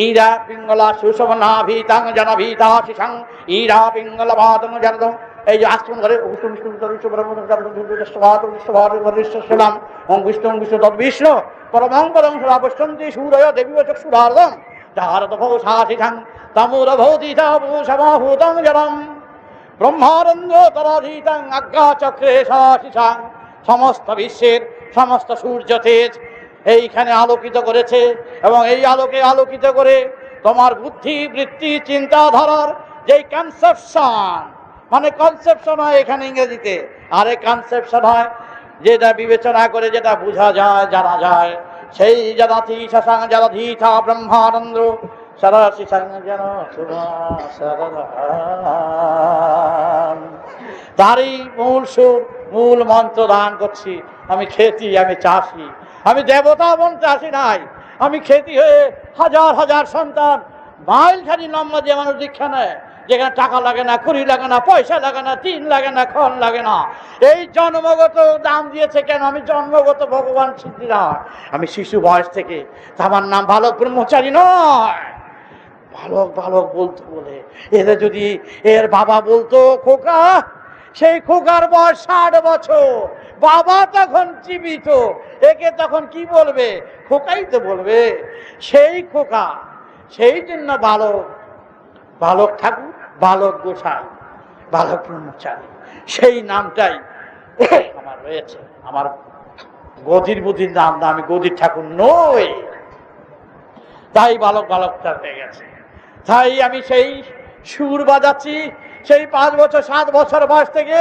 ইরা পিঙ্গলা সুষমনা ভীতাং জনভীতা শিশাং ইরা পিঙ্গলা বাদং জনদম। এই যে আশ্রম ঘরে বিষ্ণু বিষ্ণু পরমং পরম সদাপশ্যন্তি সূরয় দেবী চক্ষুরার্ধম জারদ ভৌ সাশিষাং তামুর ভৌতিতা ভূষমাভূতং জলম ব্রহ্মানন্দ তরাধীতাং আজ্ঞা চক্রে সাশিষাং। সমস্ত বিশ্বের সমস্ত সূর্য তেজ এইখানে আলোকিত করেছে, এবং এই আলোকে আলোকিত করে তোমার বুদ্ধি বৃত্তি চিন্তাধারার যেই কনসেপশন, মানে কনসেপশন হয় এখানে ইংরেজিতে, আরে কনসেপশন হয় যেটা বিবেচনা করে যেটা বোঝা যায় জানা যায়, সেই জানাথি শশাং জলধীথা ব্রহ্মানন্দ সরসিসাং জন তারই মূল সুর মূল মন্ত্র দান করছি। আমি খেতি, আমি চাষি, আমি দেবতা বনতে আসি নাই, আমি খেতি হয়ে হাজার হাজার সন্তান মাইল খানি লম্বা যে মানুষ দীক্ষা নেয়, যেখানে টাকা লাগে না, কুড়ি লাগে না, পয়সা লাগে না, টিন লাগে না, ক্ষণ লাগে না। এই জন্মগত দাম দিয়েছে কেন? আমি জন্মগত ভগবান সিদ্ধিরাম, আমি শিশু বয়স থেকে। আমার নাম বালক ব্রহ্মচারী নয়, বালক বালক বলতো বলে। এদের যদি এর বাবা বলতো খোকা, সেই খোকার বয়স 60 বছর, বাবা তখন জীবিত, একে তখন কি বলবে? খোকাই তো বলবে। সেই খোকা, সেই জন্য বালক, বালক ঠাকুর, বালক গোসাই, বালক ব্রহ্মচারী, সেই নামটাই আমার রয়েছে। আমার গদির বুদ্ধির নাম না, আমি গদির ঠাকুর নই, তাই বালক বালকটা হয়ে গেছে। তাই আমি সেই সুর বাজাচ্ছি, সেই 5 বছর 7 বছর বয়স থেকে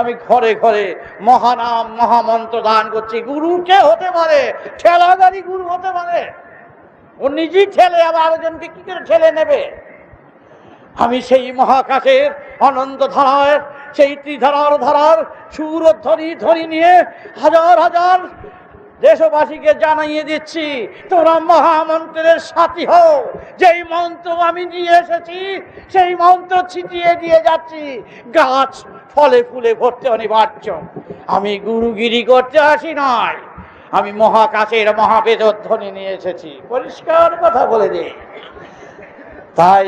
আমি ঘরে ঘরে মহানাম মহামন্ত্র দান করছি। গুরু কে হতে পারে? ঠেলাগাড়ি গুরু হতে পারে? ও নিজেই ঠেলে, আবার আরেকজনকে কি করে ঠেলে নেবে? আমি সেই মহাকাশের অনন্ত ধারার, সেই ত্রিধারার ধারার সুর ধ্বনি ধ্বনি নিয়ে হাজার হাজার দেশবাসীকে জানাইয়ে দিচ্ছি, তোমরা মহামন্ত্রের সাথী হও। যেই মন্ত্র আমি নিয়ে এসেছি সেই মন্ত্র ছিটিয়ে দিয়ে যাচ্ছি, গাছ ফলে ফুলে ভরতে অনিবার্য। আমি গুরুগিরি করতে আসি নাই, আমি মহাকাশের মহাবেদ ধ্বনি নিয়ে এসেছি। পরিষ্কার কথা বলে দিই। তাই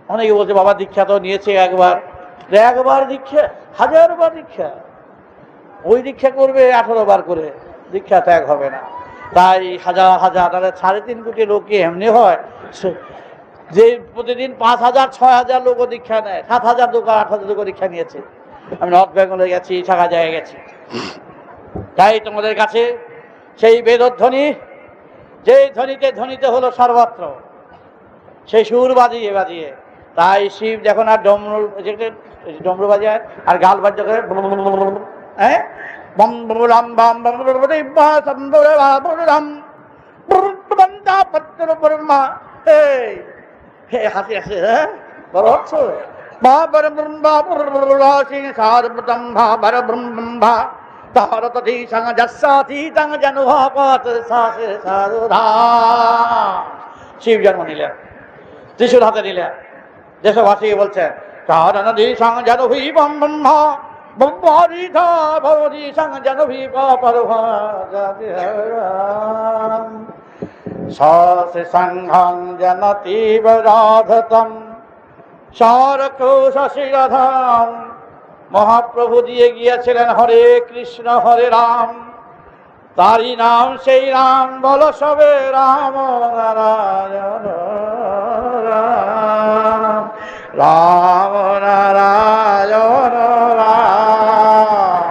অনেকে বলছে বাবা দীক্ষা তো নিয়েছে একবার দীক্ষা, 1000 বার দীক্ষা। ওই দীক্ষা করবে 18 বার করে, দীক্ষা ত্যাগ হবে না। তাই হাজার হাজার 3.5 কোটি লোক কি এমনি হয় যে প্রতিদিন 5,000 6,000 লোক দীক্ষা নেয়? 7,000 লোক 8,000 লোক দীক্ষা নিয়েছে। আমি নর্থ বেঙ্গলে গেছি, শাখা জায়গায় গেছি। তাই তোমাদের কাছে সেই বেদধ্বনি, যেই ধ্বনিতে ধ্বনিতে হলো সর্বত্র, সেই সুর বাজিয়ে বাজিয়ে তাই শিব যখন আর ডমরু বাজায় আর গাল বাজ্য করে, হ্যাঁ, বম বম বম বম বম, হাসি আছে, হ্যাঁ, বড় অর্থ। শিব জন্ম নিলেন, ত্রিশূল হাতে নিলেন, দেশবাসী বলছেন নদী সঙ্গ জানভি বম ব্রহ্মা ব্রহ্মারি ধা ভবরি সঙ্গ জানভি সে সংঘং জনতি রাধতম সারকৌশিরধাম। মহাপ্রভু দিয়ে গিয়েছিলেন হরে কৃষ্ণ হরে রাম, তারই নাম সেই রাম, বলো সবে রাম নারায়ণ রাম, রাম নারায়ণ রাম।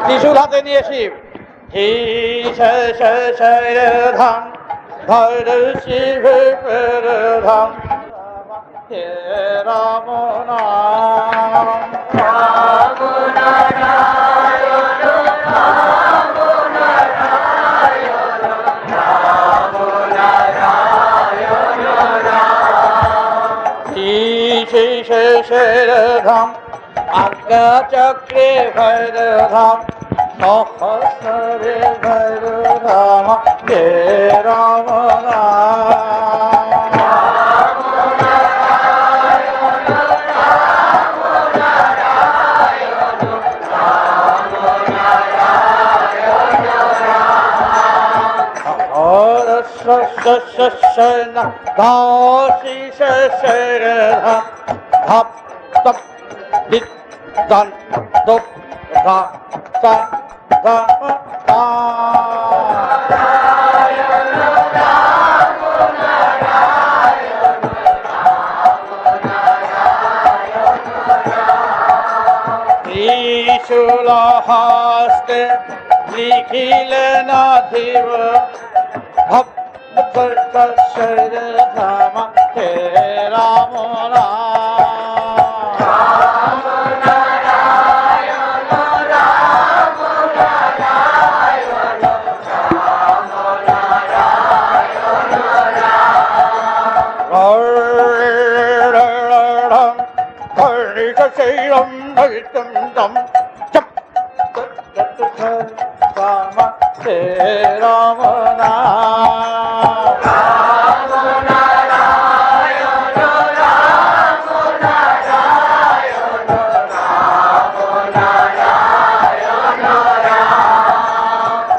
ত্রিশূল হাতে নিয়ে শিব ধাম ভৈর শিব ধাম হে রাম নাম। শেষের ধাম আজ্ঞা চক্রে ভৈর ধাম, সহস্রে ভৈর ধাম হে রাম নাম। হস্তে লিখিলেন ধীব ভক্ত ধাম হে রাম রাম। রাম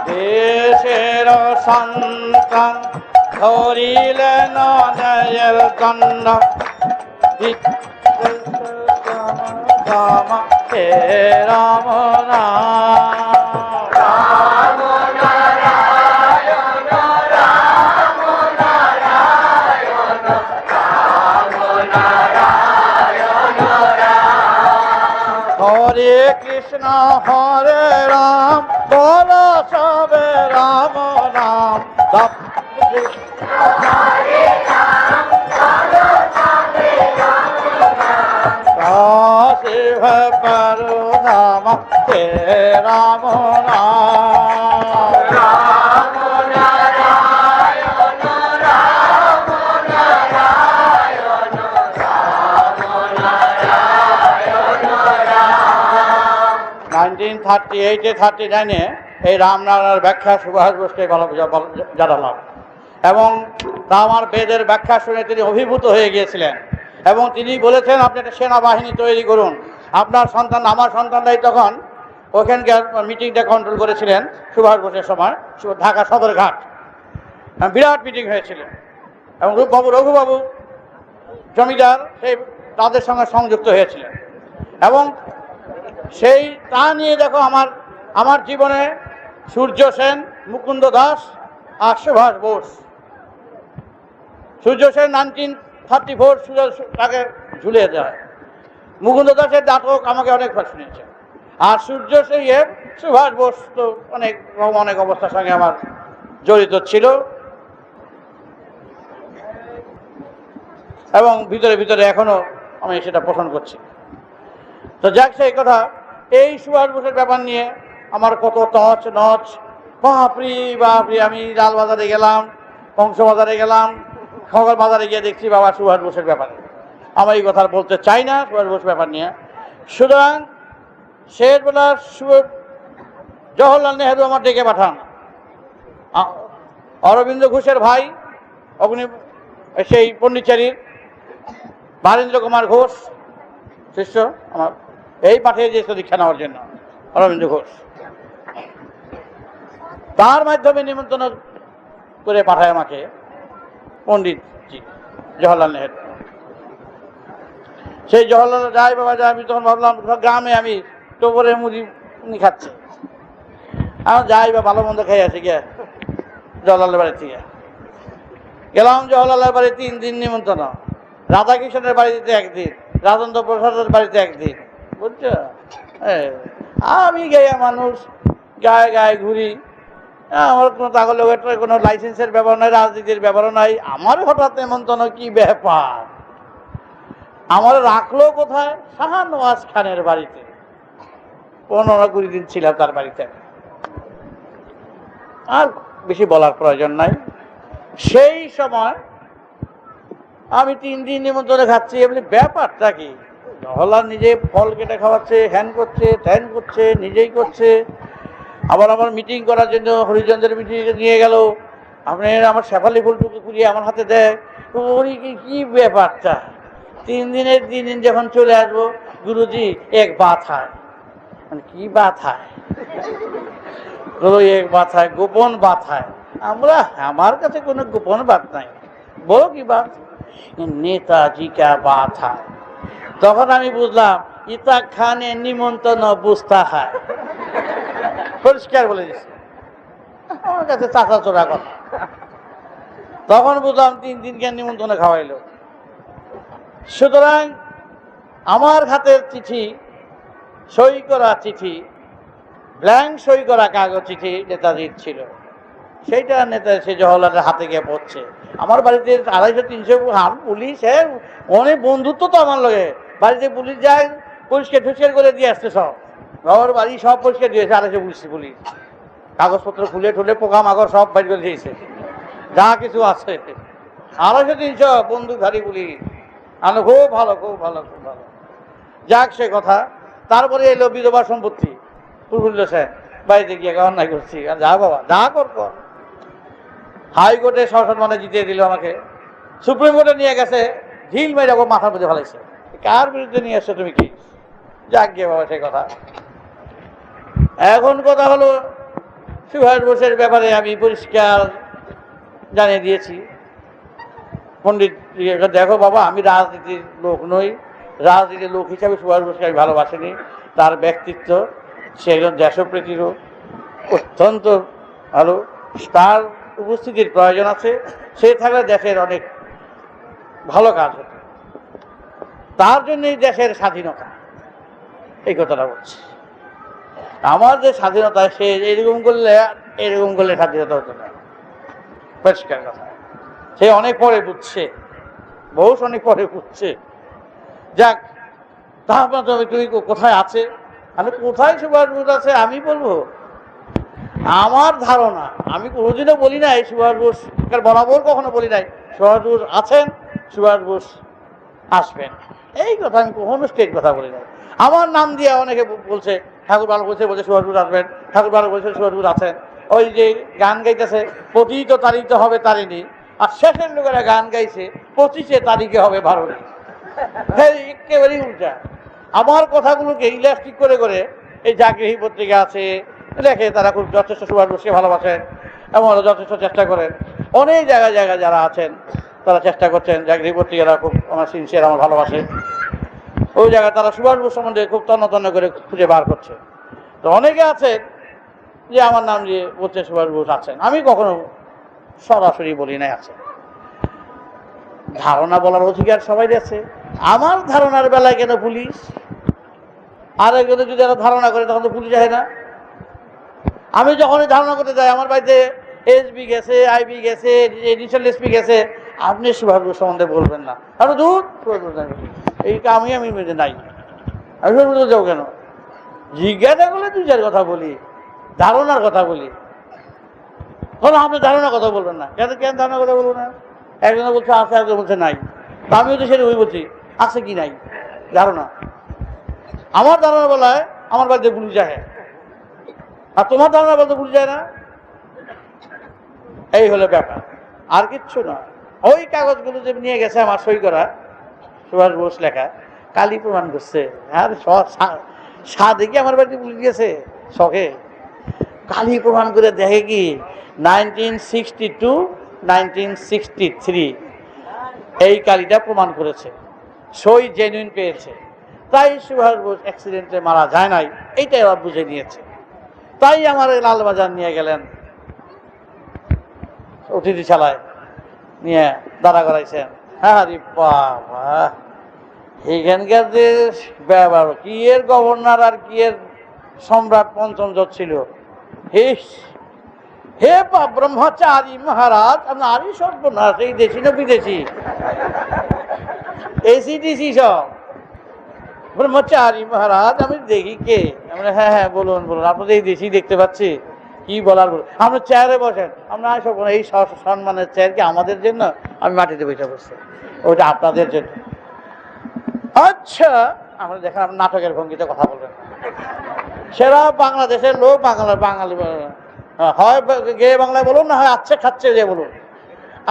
দেশের সন্তান ধরিলেন জয়ের দণ্ড, রাম হে রাম নাম। 1938 39 এই রামনারায়ণের ব্যাখ্যা সুভাষ বোসকে জানালাম এবং তা আমার বেদের ব্যাখ্যা শুনে তিনি অভিভূত হয়ে গিয়েছিলেন এবং তিনি বলেছেন আপনি একটা সেনাবাহিনী তৈরি করুন। আপনার সন্তান, আমার সন্তানরাই তখন ওখানকার মিটিংটা কন্ট্রোল করেছিলেন সুভাষ বোসের সময়, ঢাকা সদরঘাট বিরাট মিটিং হয়েছিল এবং রঘুবাবু জমিদার সেই তাদের সঙ্গে সংযুক্ত হয়েছিলেন এবং সেই তা নিয়ে দেখো আমার জীবনে সূর্য সেন, মুকুন্দ দাস আর সুভাষ বোস। সূর্য সেন 1934 তাকে ঝুলিয়ে দেয়। মুকুন্দ দাসের নাটক আমাকে অনেকবার শুনেছে। আর সূর্য সেন, সুভাষ বোস তো অনেক অবস্থার সঙ্গে আমার জড়িত ছিল। এবং ভিতরে ভিতরে এখনো আমি সেটা পোষণ করছি। তো যাক, সেই কথা। এই সুভাষ বোসের ব্যাপার নিয়ে আমার কত টচ নচ, বাপরি বাপরি। আমি লালবাজারে গেলাম, কংসবাজারে গেলাম, খগর বাজারে গিয়ে দেখছি বাবা সুভাষ বোসের ব্যাপারে। আমি এই কথা বলতে চাই না সুভাষ বোস ব্যাপার নিয়ে। সুতরাং শেষবেলা জওহরলাল নেহেরু আমার ডেকে পাঠান। অরবিন্দ ঘোষের ভাই অগ্নি, সেই পণ্ডিচেরির বারীন্দ্র কুমার ঘোষ শিষ্য আমার, এই পাঠিয়ে দিয়েছিল দীক্ষা নেওয়ার জন্য অরবিন্দ ঘোষ। তার মাধ্যমে নিমন্ত্রণ করে পাঠায় আমাকে পণ্ডিতজি জওহরলাল নেহেরু। সেই জওহরলাল যাই বাবা যাই, আমি তখন ভাবলাম গ্রামে আমি টোপরে মুড়ি খাচ্ছি, আমার যাই বা ভালো মন্দ খেয়ে আসি গিয়ে জওহরলালের বাড়ি থেকে। গেলাম জওহরলালের বাড়ি 3 দিন নিমন্ত্রণ, রাধাকৃষ্ণের বাড়িতে 1 দিন, রাজেন্দ্র প্রসাদের বাড়িতে 1 দিন, বুঝছো? আমি গায়ে মানুষ, গায়ে গায়ে ঘুরি, আমার কোনো তাহলে কোনো লাইসেন্সের ব্যাপার নয়, রাজনীতির ব্যাপারও নাই। আমার হঠাৎ নিমন্ত্রণ, কি ব্যাপার? আমার রাখলো কোথায়? শাহনওয়াজ খানের বাড়িতে। 15-20 দিন ছিলাম তার বাড়িতে। আর বেশি বলার প্রয়োজন নাই। সেই সময় আমি 3 দিন নিমন্ত্রণে খাচ্ছি। এমনি ব্যাপারটা কি? জওহরলাল নিজে ফল কেটে খাওয়াচ্ছে, হ্যান করছে, ত্যান করছে, নিজেই করছে। আবার আমার মিটিং করার জন্য হরিচন্দ্রের মিটিংয়ে নিয়ে গেল, আপনি আমার শেফালি ফুলটুকু কুড়িয়ে আমার হাতে দেয়। ওই কি ব্যাপারটা? 3 দিনের 3 দিন যখন চলে আসবো, গুরুজি এক বাত হয়। মানে কি বাত হয়? এক বাত হয়, গোপন বাত হয়। আমার কাছে কোনো গোপন বাত নাই। বলো কি বাত? নেতাজি কা বাত হয়। তখন আমি বুঝলাম ইতা খানে নিমন্ত্রণ বুঝতে হয়। পরিষ্কার বলে দিচ্ছে, আমার কাছে চাচা চোরা কথা। তখন বুঝলাম 3 দিন কেন নিমন্ত্রণে খাওয়াইলো। সুতরাং আমার হাতের চিঠি, সই করা চিঠি, ব্ল্যাঙ্ক সই করা কাগজ চিঠি নেতাজির ছিল। সেইটা সে জওহরলালের হাতে গিয়ে পড়ছে। আমার বাড়িতে 250-300 পুলিশ, অনেক বন্ধুত্ব তো আমার লগে। বাড়িতে পুলিশ যায়, পরিষ্কার করে দিয়ে আসছে সব। ঘর বাড়ি সব পরিষ্কার দিয়েছে 250 পুলিশ। কাগজপত্র খুলে ঠুলে পোকামাকড় সব বাইর করে দিয়েছে, যা কিছু আছে। 250-300 বন্দুকধারী পুলিশ। আমরা খুব ভালো, খুব ভালো, খুব ভালো। যাক, সে কথা। তারপরে এলো বিধবা সম্পত্তি। প্রফুল্ল সেন বাড়িতে গিয়ে অন্যায় করছি, যা বাবা যা কর। হাইকোর্টে সসম্মানে জিতিয়ে দিল আমাকে। সুপ্রিম কোর্টে নিয়ে গেছে, ঢিল মেরে মাথার মধ্যে ফেলাইছে। কার বিরুদ্ধে নিয়ে এসছো তুমি? কি যাক গিয়ে বাবা, সেই কথা। এখন কথা হলো, সুভাষ বোসের ব্যাপারে আমি পরিষ্কার জানিয়ে দিয়েছি পণ্ডিত, দেখো বাবা, আমি রাজনীতির লোক নই। রাজনীতির লোক হিসাবে সুভাষ বোসকে আমি ভালোবাসিনি। তার ব্যক্তিত্ব, সে একজন দেশপ্রীতিরও অত্যন্ত ভালো। তার উপস্থিতির প্রয়োজন আছে। সে থাকলে দেশের অনেক ভালো কাজ হতো। তার জন্যই দেশের স্বাধীনতা, এই কথাটা বলছি। আমার যে স্বাধীনতা, সে এরকম করলে স্বাধীনতা হতো না। পরিষ্কার কথা। সে অনেক পরে বুঝছে, বহু অনেক পরে বুঝছে। যাক, তারপর তুমি কোথায় আছে? আমি কোথায় সুভাষ বোস আছে আমি বলবো? আমার ধারণা, আমি কোনোদিনও বলি নাই সুভাষ বোস, বরাবর কখনো বলি নাই সুভাষ বোস আছেন, সুভাষ বোস আসবেন। এই কথা আমি কখনো স্টেট কথা বলি নাই। আমার নাম দিয়ে অনেকে বলছে, ঠাকুর ভালো বলছে সুভাষ বোস আসবেন, ঠাকুর ভালো বলছে সুভাষ বোস আছেন। ওই যে গান গাইতেছে, পতিত তারিখে হবে তারিণী, আর শেষের লোকেরা গান গাইছে 25 তারিখে হবে ভারণী। একেবারেই উল্টা। আমার কথাগুলোকে ইলাস্টিক করে করে এই জাগৃহী পত্রিকা আছে, লেখে, তারা খুব যথেষ্ট সুভাষ বোসকে ভালোবাসেন এবং যথেষ্ট চেষ্টা করেন। অনেক জায়গায় যারা আছেন তারা চেষ্টা করছেন। জাগৃহী পত্রিকারা খুব আমার সিনসিয়ার, আমার ভালোবাসে। ওই জায়গায় তারা সুভাষ বোস সম্বন্ধে খুব তন্ন করে খুঁজে বার করছে। তো অনেকে আছেন যে আমার নাম দিয়ে বলছে সুভাষ বোস আছেন। আমি কখনো সরাসরি বলি নাই আছে। ধারণা বলার অধিকার সবাই আছে। আমার ধারণার বেলায় কেন পুলিশ? আর একজনের যদি একটা ধারণা করে তখন তো পুলিশ আসে না। আমি যখনই ধারণা করতে যাই, আমার বাড়িতে এসবি গেছে, আইবি গেছে, এডিশনাল এসপি গেছে, আপনি সুভাষ বোস সম্বন্ধে বলবেন না, আরে দূর এই আমি মেনে নাই। আমি সুভাষ যাও কেন? জিজ্ঞাসা করলে দুই চার কথা বলি, ধারণার কথা বলি। বলো আপনি ধারণার কথা বলবেন না কেন? কেন ধারণার কথা বলবো না? একজন বলছে আছে, একজন বলছে নাই। তা আমিও তো সেটা ওই বলছি আছে কি নাই ধারণা। আমার ধারণা বলায় আমার বাড়িতে পুলিশ যায়, আর তোমার ধারণা বলতে পুলিশ যায় না। এই হলো ব্যাপার, আর কিচ্ছু না। ওই কাগজগুলো যে নিয়ে গেছে আমার সই করা সুভাষ বোস লেখা, কালি প্রমাণ করছে। আর দেখি আমার বাড়িতে পুলিশ গেছে শখে, কালি প্রমাণ করে দেখে কি 1962 1963 এই কালিটা প্রমাণ করেছে, সই জেনুইন পেয়েছে। তাই সুভাষ বোস অ্যাক্সিডেন্টে মারা যায় নাই, এইটাই ওরা বুঝে নিয়েছে। তাই আমার লালবাজার নিয়ে গেলেন, অতিথিশালায় নিয়ে দাঁড়া করাইছেন। হ্যাঁ রে বাবা, এইখানকার যে ব্যাপার, কি এর গভর্নর আর কি এর সম্রাট পঞ্চম ছিল। হে ব্রহ্মচারী মহারাজ, আপনার আরই সর্বনাশ, এই দেশি না বিদেশি এসিডিসি সব। ব্রহ্মচারী মহারাজ আমি দেখি কে? আমরা হ্যাঁ হ্যাঁ বলুন বলুন, আপনাদের এই দেশি দেখতে পাচ্ছি, কি বলার বলুন। আপনি চেয়ারে বসেন। আমরা সব এই সম্মানের চেয়ার কি আমাদের জন্য? আমি মাটিতে বসে বসছি, ওইটা আপনাদের জন্য। আচ্ছা, আমরা দেখেন আপনি নাটকের ভঙ্গিতে কথা বলবেন। সেরা বাংলাদেশের লোক বাঙালি হয় গেয়ে বাংলায় বলুন, না হয় আচ্ছে খাচ্ছে যে বলুন।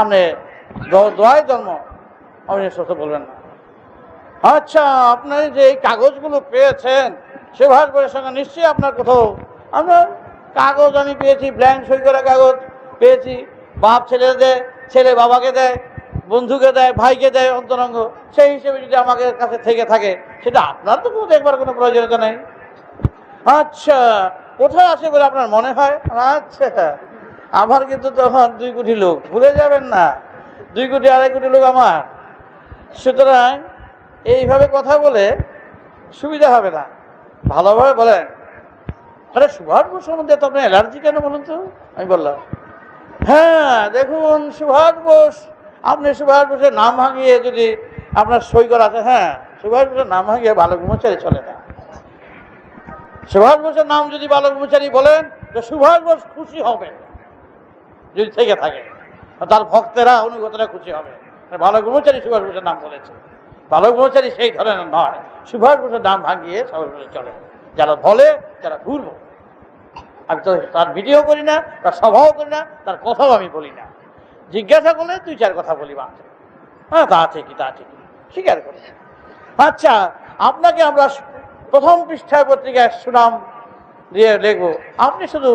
আপনি দোয়াই জন্ম আপনি সত্য বলবেন না। আচ্ছা, আপনি যে এই কাগজগুলো পেয়েছেন সুভাষ বোসের সঙ্গে নিশ্চয়ই আপনার কোথাও আপনার কাগজ আমি পেয়েছি, ব্ল্যাঙ্ক সই করা কাগজ পেয়েছি। বাপ ছেলে দেয়, ছেলে বাবাকে দেয়, বন্ধুকে দেয়, ভাইকে দেয়, অন্তরঙ্গ। সেই হিসেবে যদি আমাদের কাছে থেকে থাকে, সেটা আপনার তো কোনো দেখবার কোনো প্রয়োজনীয়তা নেই। আচ্ছা, কোথায় আছে বলে আপনার মনে হয়? আচ্ছা, আমার কিন্তু তখন 2 কোটি লোক, ভুলে যাবেন না, 2 কোটি 2.5 কোটি লোক আমার। সুতরাং এইভাবে কথা বলে সুবিধা হবে না, ভালোভাবে বলেন। আরে সুভাষ বোস সম্বন্ধে তো আপনার অ্যালার্জি কেন বলুন তো? আমি বললাম হ্যাঁ দেখুন সুভাষ বোস, আপনি সুভাষ বোসের নাম ভাঙিয়ে যদি আপনার সই করা আছে, হ্যাঁ সুভাষ বোসের নাম ভাঙিয়ে বালক ব্রহ্মচারী চলে না। সুভাষ বোসের নাম যদি বালক ব্রহ্মচারী বলেন তো সুভাষ বোস খুশি হবেন যদি থেকে থাকে, তার ভক্তেরা অনুগতরা খুশি হবে। বালক ব্রহ্মচারী সুভাষ বোসের নাম বলেছে, বালক ব্রহ্মচারী সেই ধরনের নয়। সুভাষ বোসের নাম ভাঙিয়ে সুভাষ বোস চলে, যারা বলে যারা ঘুরব। আমি তো তার ভিডিও করি না, তার সভাও করি না, তার কথাও আমি বলি না। জিজ্ঞাসা করলে 2-4 কথা বলি মাত্র, হ্যাঁ তা ঠিকই তা ঠিকই স্বীকার করি। আচ্ছা, আপনাকে আমরা প্রথম পৃষ্ঠায় পত্রিকায় সুনাম দিয়ে লিখবো, আপনি শুধু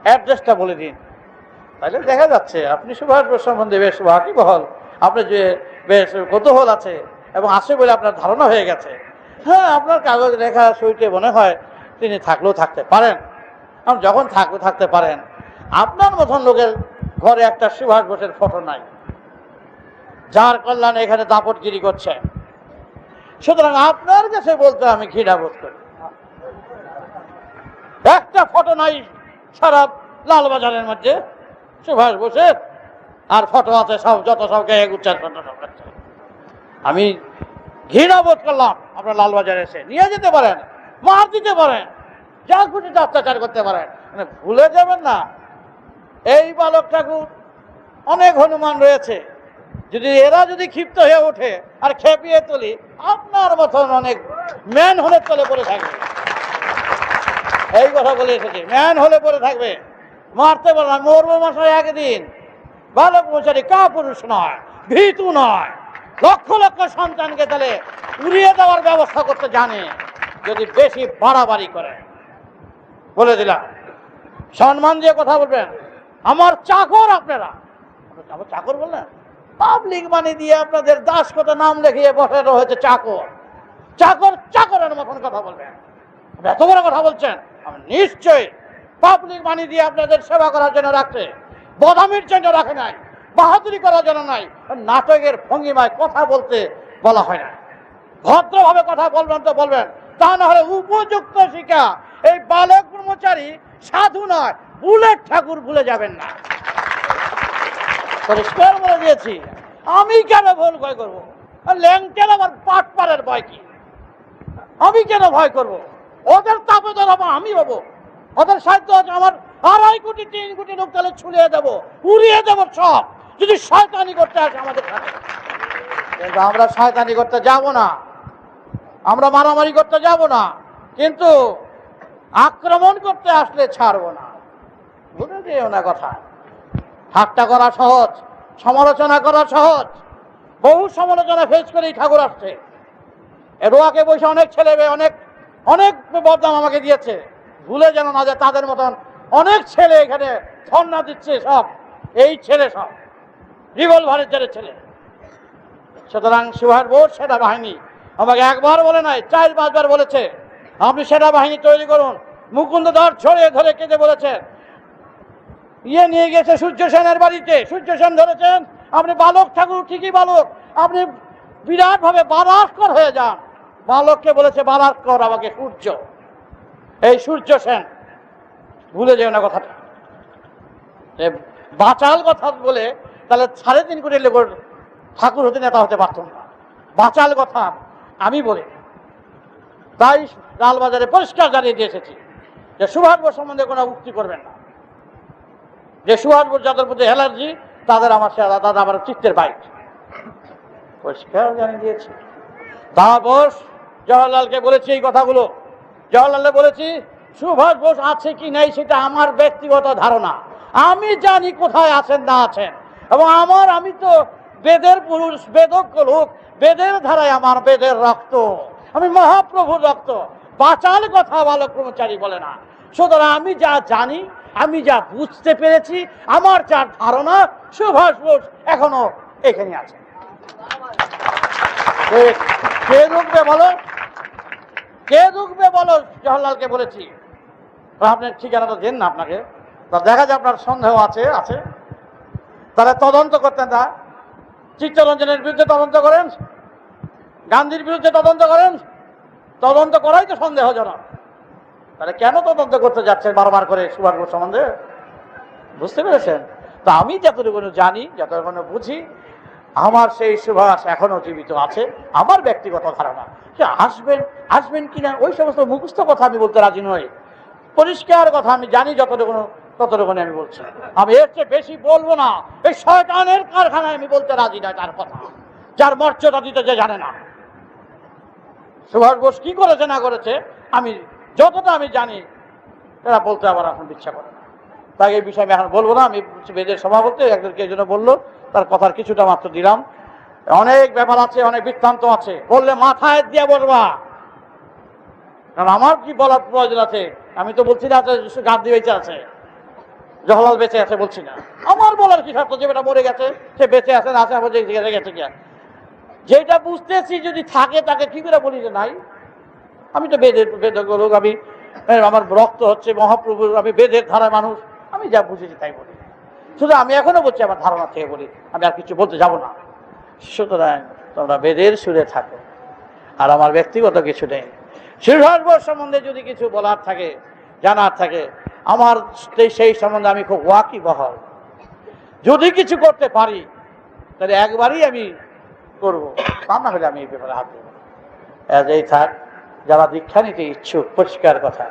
অ্যাড্রেসটা বলে দিন, তাহলে দেখা যাচ্ছে আপনি সুভাষ বোস সম্বন্ধে বেশ ওয়াকিবহাল, আপনার যে বেশ কৌতূহল আছে এবং আছে বলে আপনার ধারণা হয়ে গেছে। হ্যাঁ, আপনার কাগজ লেখা সইতে মনে হয় তিনি থাকলেও থাকতে পারেন। যখন থাকতে পারেন, আপনার মতন লোকের ঘরে একটা সুভাষ বোসের ফটো নাই, যার কল্যাণে এখানে দাপটগিরি করছে। সুতরাং আপনার কাছে বলতে আমি ঘৃণা বোধ করি। একটা ফটো নাই সারা লালবাজারের মধ্যে সুভাষ বোসের, আর ফটো আছে সব যত সব গায়ে গুচ্ছার ফটো সব। আমি ঘৃণা বোধ করলাম। আপনার লালবাজারে এসে নিয়ে যেতে পারেন, মার দিতে পারেন, যা খুশিতে অত্যাচার করতে পারেন, মানে ভুলে যাবেন না এই বালক ঠাকুর অনেক হনুমান রয়েছে। যদি এরা যদি ক্ষিপ্ত হয়ে ওঠে আর খেপিয়ে তুলি, আপনার মতন অনেক ম্যান হলে চলে পড়ে থাকবে। এই কথা বলে এসেছে, ম্যান হলে পড়ে থাকবে, মারতে পারলাম। মরবো মশাই একদিন। বালক মশারি কাপুরুষ নয়, ভীতু নয়, লক্ষ লক্ষ সন্তানকে তাহলে উড়িয়ে দেওয়ার ব্যবস্থা করতে জানে যদি বেশি বাড়াবাড়ি করে। বলে দিলাম, সম্মান দিয়ে কথা বলবেন। আমার চাকর আপনারা, আমার চাকর বললেন, পাবলিক মানি দিয়ে আপনাদের দাসগত নাম লিখিয়ে বসানো হয়েছে চাকর। চাকর চাকরের মতন কথা বলবেন। এত বড় কথা বলছেন, আমি নিশ্চয়ই পাবলিক মানি দিয়ে আপনাদের সেবা করার জন্য রাখছে, বদামির জন্য রাখে নাই, বাহাদুরি করার জন্য নাই। নাটকের ভঙ্গিমায় কথা বলতে বলা হয় না। ভদ্রভাবে কথা বলবেন তো বলবেন, তা না হলে উপযুক্ত শিক্ষা। এই বালক ব্রহ্মচারী সাধু নয়, বুলেট ঠাকুর ভুলে যাবেন না। পরিষ্কার বলে দিয়েছি, আমি কেন ভয় করবো? আর ল্যাংটের আবার পাট পাড়ের ভয় কি? আমি কেন ভয় করব? ওদের তাপেদার হবো আমি হবো। ওদের সাহিত্য আছে আমার 2.5 কোটি 3 কোটি লোক তাহলে ছুড়িয়ে দেবো, উড়িয়ে দেবো সব, যদি শয়তানি করতে আসে আমাদের সাথে। কিন্তু আমরা শয়তানি করতে যাব না, আমরা মারামারি করতে যাব না, কিন্তু আক্রমণ করতে আসলে ছাড়বো না। বুঝে যেও না কথা। ঠাট্টা করা সহজ, সমালোচনা করা সহজ। বহু সমালোচনা ফেস করেই ঠাকুর আসছে। রোয়াকে বসে অনেক ছেলে অনেক অনেক বদনাম আমাকে দিয়েছে। ভুলে যেন না যে তাদের মতন অনেক ছেলে এখানে ধর্ণা দিচ্ছে, সব এই ছেলে, সব রিভলভারের ছেলে। সুতরাং সুভাষ বোস সেনাবাহিনী আমাকে একবার বলে নাই, 4-5 বার বলেছে আপনি সেনাবাহিনী তৈরি করুন। মুকুন্দ ধর ছড়িয়ে ধরে কেঁদে বলেছে, নিয়ে গেছে সূর্য সেনের বাড়িতে, সূর্য সেন ধরেছেন আপনি বালক ঠাকুর, ঠিকই বালক, আপনি বিরাট ভাবে বারাস্কর হয়ে যান। বালককে বলেছে বারাস্কর, আমাকে সূর্য, এই সূর্য সেন। ভুলে যেও না কথাটা। বাচাল কথা বলে তাহলে 3.5 কোটি লোক ঠাকুর হতে, নেতা হতে পারত না। বাচাল কথা আমি বলি। তাই লালবাজারে পরিষ্কার জানিয়ে দিয়ে এসেছি যে সুভাষ বোস সম্বন্ধে কোনো উক্তি করবেন না। যে সুভাষ বোস যাদের প্রতি অ্যালার্জি তাদের আমার চিত্তের বাইক, পরিষ্কার জানিয়ে দিয়েছি। তারপর জওয়াহরলালকে বলেছি এই কথাগুলো। জওয়াহরলালকে বলেছি সুভাষ বোস আছে কি নাই সেটা আমার ব্যক্তিগত ধারণা, আমি জানি কোথায় আছেন না আছেন। এবং আমি তো বেদের পুরুষ, বেদজ্ঞ লোক, বেদের ধারায় আমার বেদের রক্ত, আমি মহাপ্রভুর রক্ত। বাচাল কথা বালক ব্রহ্মচারী বলে না। সুতরাং আমি যা জানি, আমি যা বুঝতে পেরেছি, আমার যা ধারণা, সুভাষ বোস এখনো এখানে আছে। কে রুখবে বলো, কে রুখবে বলো? জওহরলালকে বলেছি আপনি ঠিকানাটা দেন না, আপনাকে তা দেখা যায় আপনার সন্দেহ আছে, তাহলে তদন্ত করতেন না। চিত্তরঞ্জনের বিরুদ্ধে তদন্ত করেন, গান্ধীর বিরুদ্ধে তদন্ত করেন, তদন্ত করাই তো সন্দেহজনক। তাহলে কেন তদন্ত করতে যাচ্ছেন বারবার করে সুভাষ বোস সম্বন্ধে? বুঝতে পেরেছেন? তা আমি যতটুকু জানি, যতটুকু বুঝি, আমার সেই সুভাষ এখনো জীবিত আছে। আমার ব্যক্তিগত ধারণা যে আসবেন কিনা ওই সমস্ত মুখস্থ কথা আমি বলতে রাজি নই। পরিষ্কার কথা আমি জানি ততটুকু আমি বলছি। আমি এর চেয়ে বেশি বলবো না। এই শয়তানের কারখানায় আমি বলতে রাজি না তার কথা, যার মর্যাদা দিতে যে জানে না। সুভাষ বোস কি করেছে না করেছে আমি যতটা আমি জানি, এরা বলতে আবার এখন ইচ্ছা করে না। তাই এই বিষয়ে আমি এখন বলবো না। আমি বেদের সভাপতি একজনকে এই জন্য বললো, তার কথার কিছুটা মাত্র দিলাম। অনেক ব্যাপার আছে, অনেক বৃত্তান্ত আছে, বললে মাথায় দিয়ে বলবা। কারণ আমার কি বলার প্রয়োজন আছে? আমি তো বলছি না গান্ধী বেঁচে আছে, জওহরলাল বেঁচে আছে বলছি না। আমার বলার কি শর্ত? যে বেটা মরে গেছে, সে বেঁচে আছে না আছে, বলছে গেছে কি? যেটা বুঝতেছি যদি থাকে তাকে কি করে বলি যে নাই? আমি তো বেদজ্ঞ লোক, আমি আমার রক্ত হচ্ছে মহাপ্রভুর, আমি বেদের ধারার মানুষ, আমি যা বুঝেছি তাই বলি। শুধু আমি এখনো বলছি আমার ধারণা থেকে বলি, আমি আর কিছু বলতে যাব না। সুতরাং তোমরা বেদের সুরে থাকো, আর আমার ব্যক্তিগত কিছু নেই। সুভাষ বোস সম্বন্ধে যদি কিছু বলার থাকে, জানার থাকে, আমার সেই সম্বন্ধে আমি খুব ওয়াকিবহাল। যদি কিছু করতে পারি তাহলে একবারই আমি করবো, তা না হলে আমি এই ব্যাপারে হাত দেবো। এই থাক, যারা দীক্ষা নিতে ইচ্ছুক, পরিষ্কার কথা,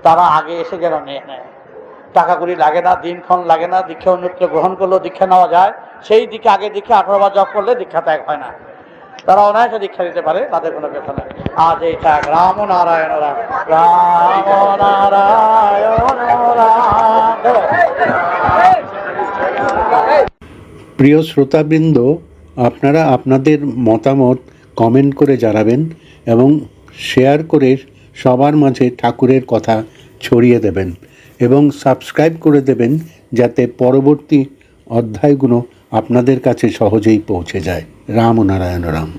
তারা আগে এসে যেন নিয়ে নেয়। টাকা কড়ি লাগে না, দিনক্ষণ লাগে না। দীক্ষা অন্যত্র গ্রহণ করলেও দীক্ষা নেওয়া যায়। সেই দিকে আগে দীক্ষা 18 বার জপ করলে দীক্ষা ত্যাগ হয় না। তারা অনায়াসে দীক্ষা দিতে পারে, তাদের কোনো ব্যাপার নেই। আজ এই থাক। রাম নারায়ণ রাম, রাম নারায়ণ রাম। প্রিয় শ্রোতাবৃন্দ, আপনারা আপনাদের মতামত কমেন্ট করে জানাবেন এবং শেয়ার করে সবার মাঝে ঠাকুরের কথা ছড়িয়ে দেবেন এবং সাবস্ক্রাইব করে দেবেন, যাতে পরবর্তী অধ্যায়গুলো আপনাদের কাছে সহজেই পৌঁছে যায়। রাম নারায়ণ রাম।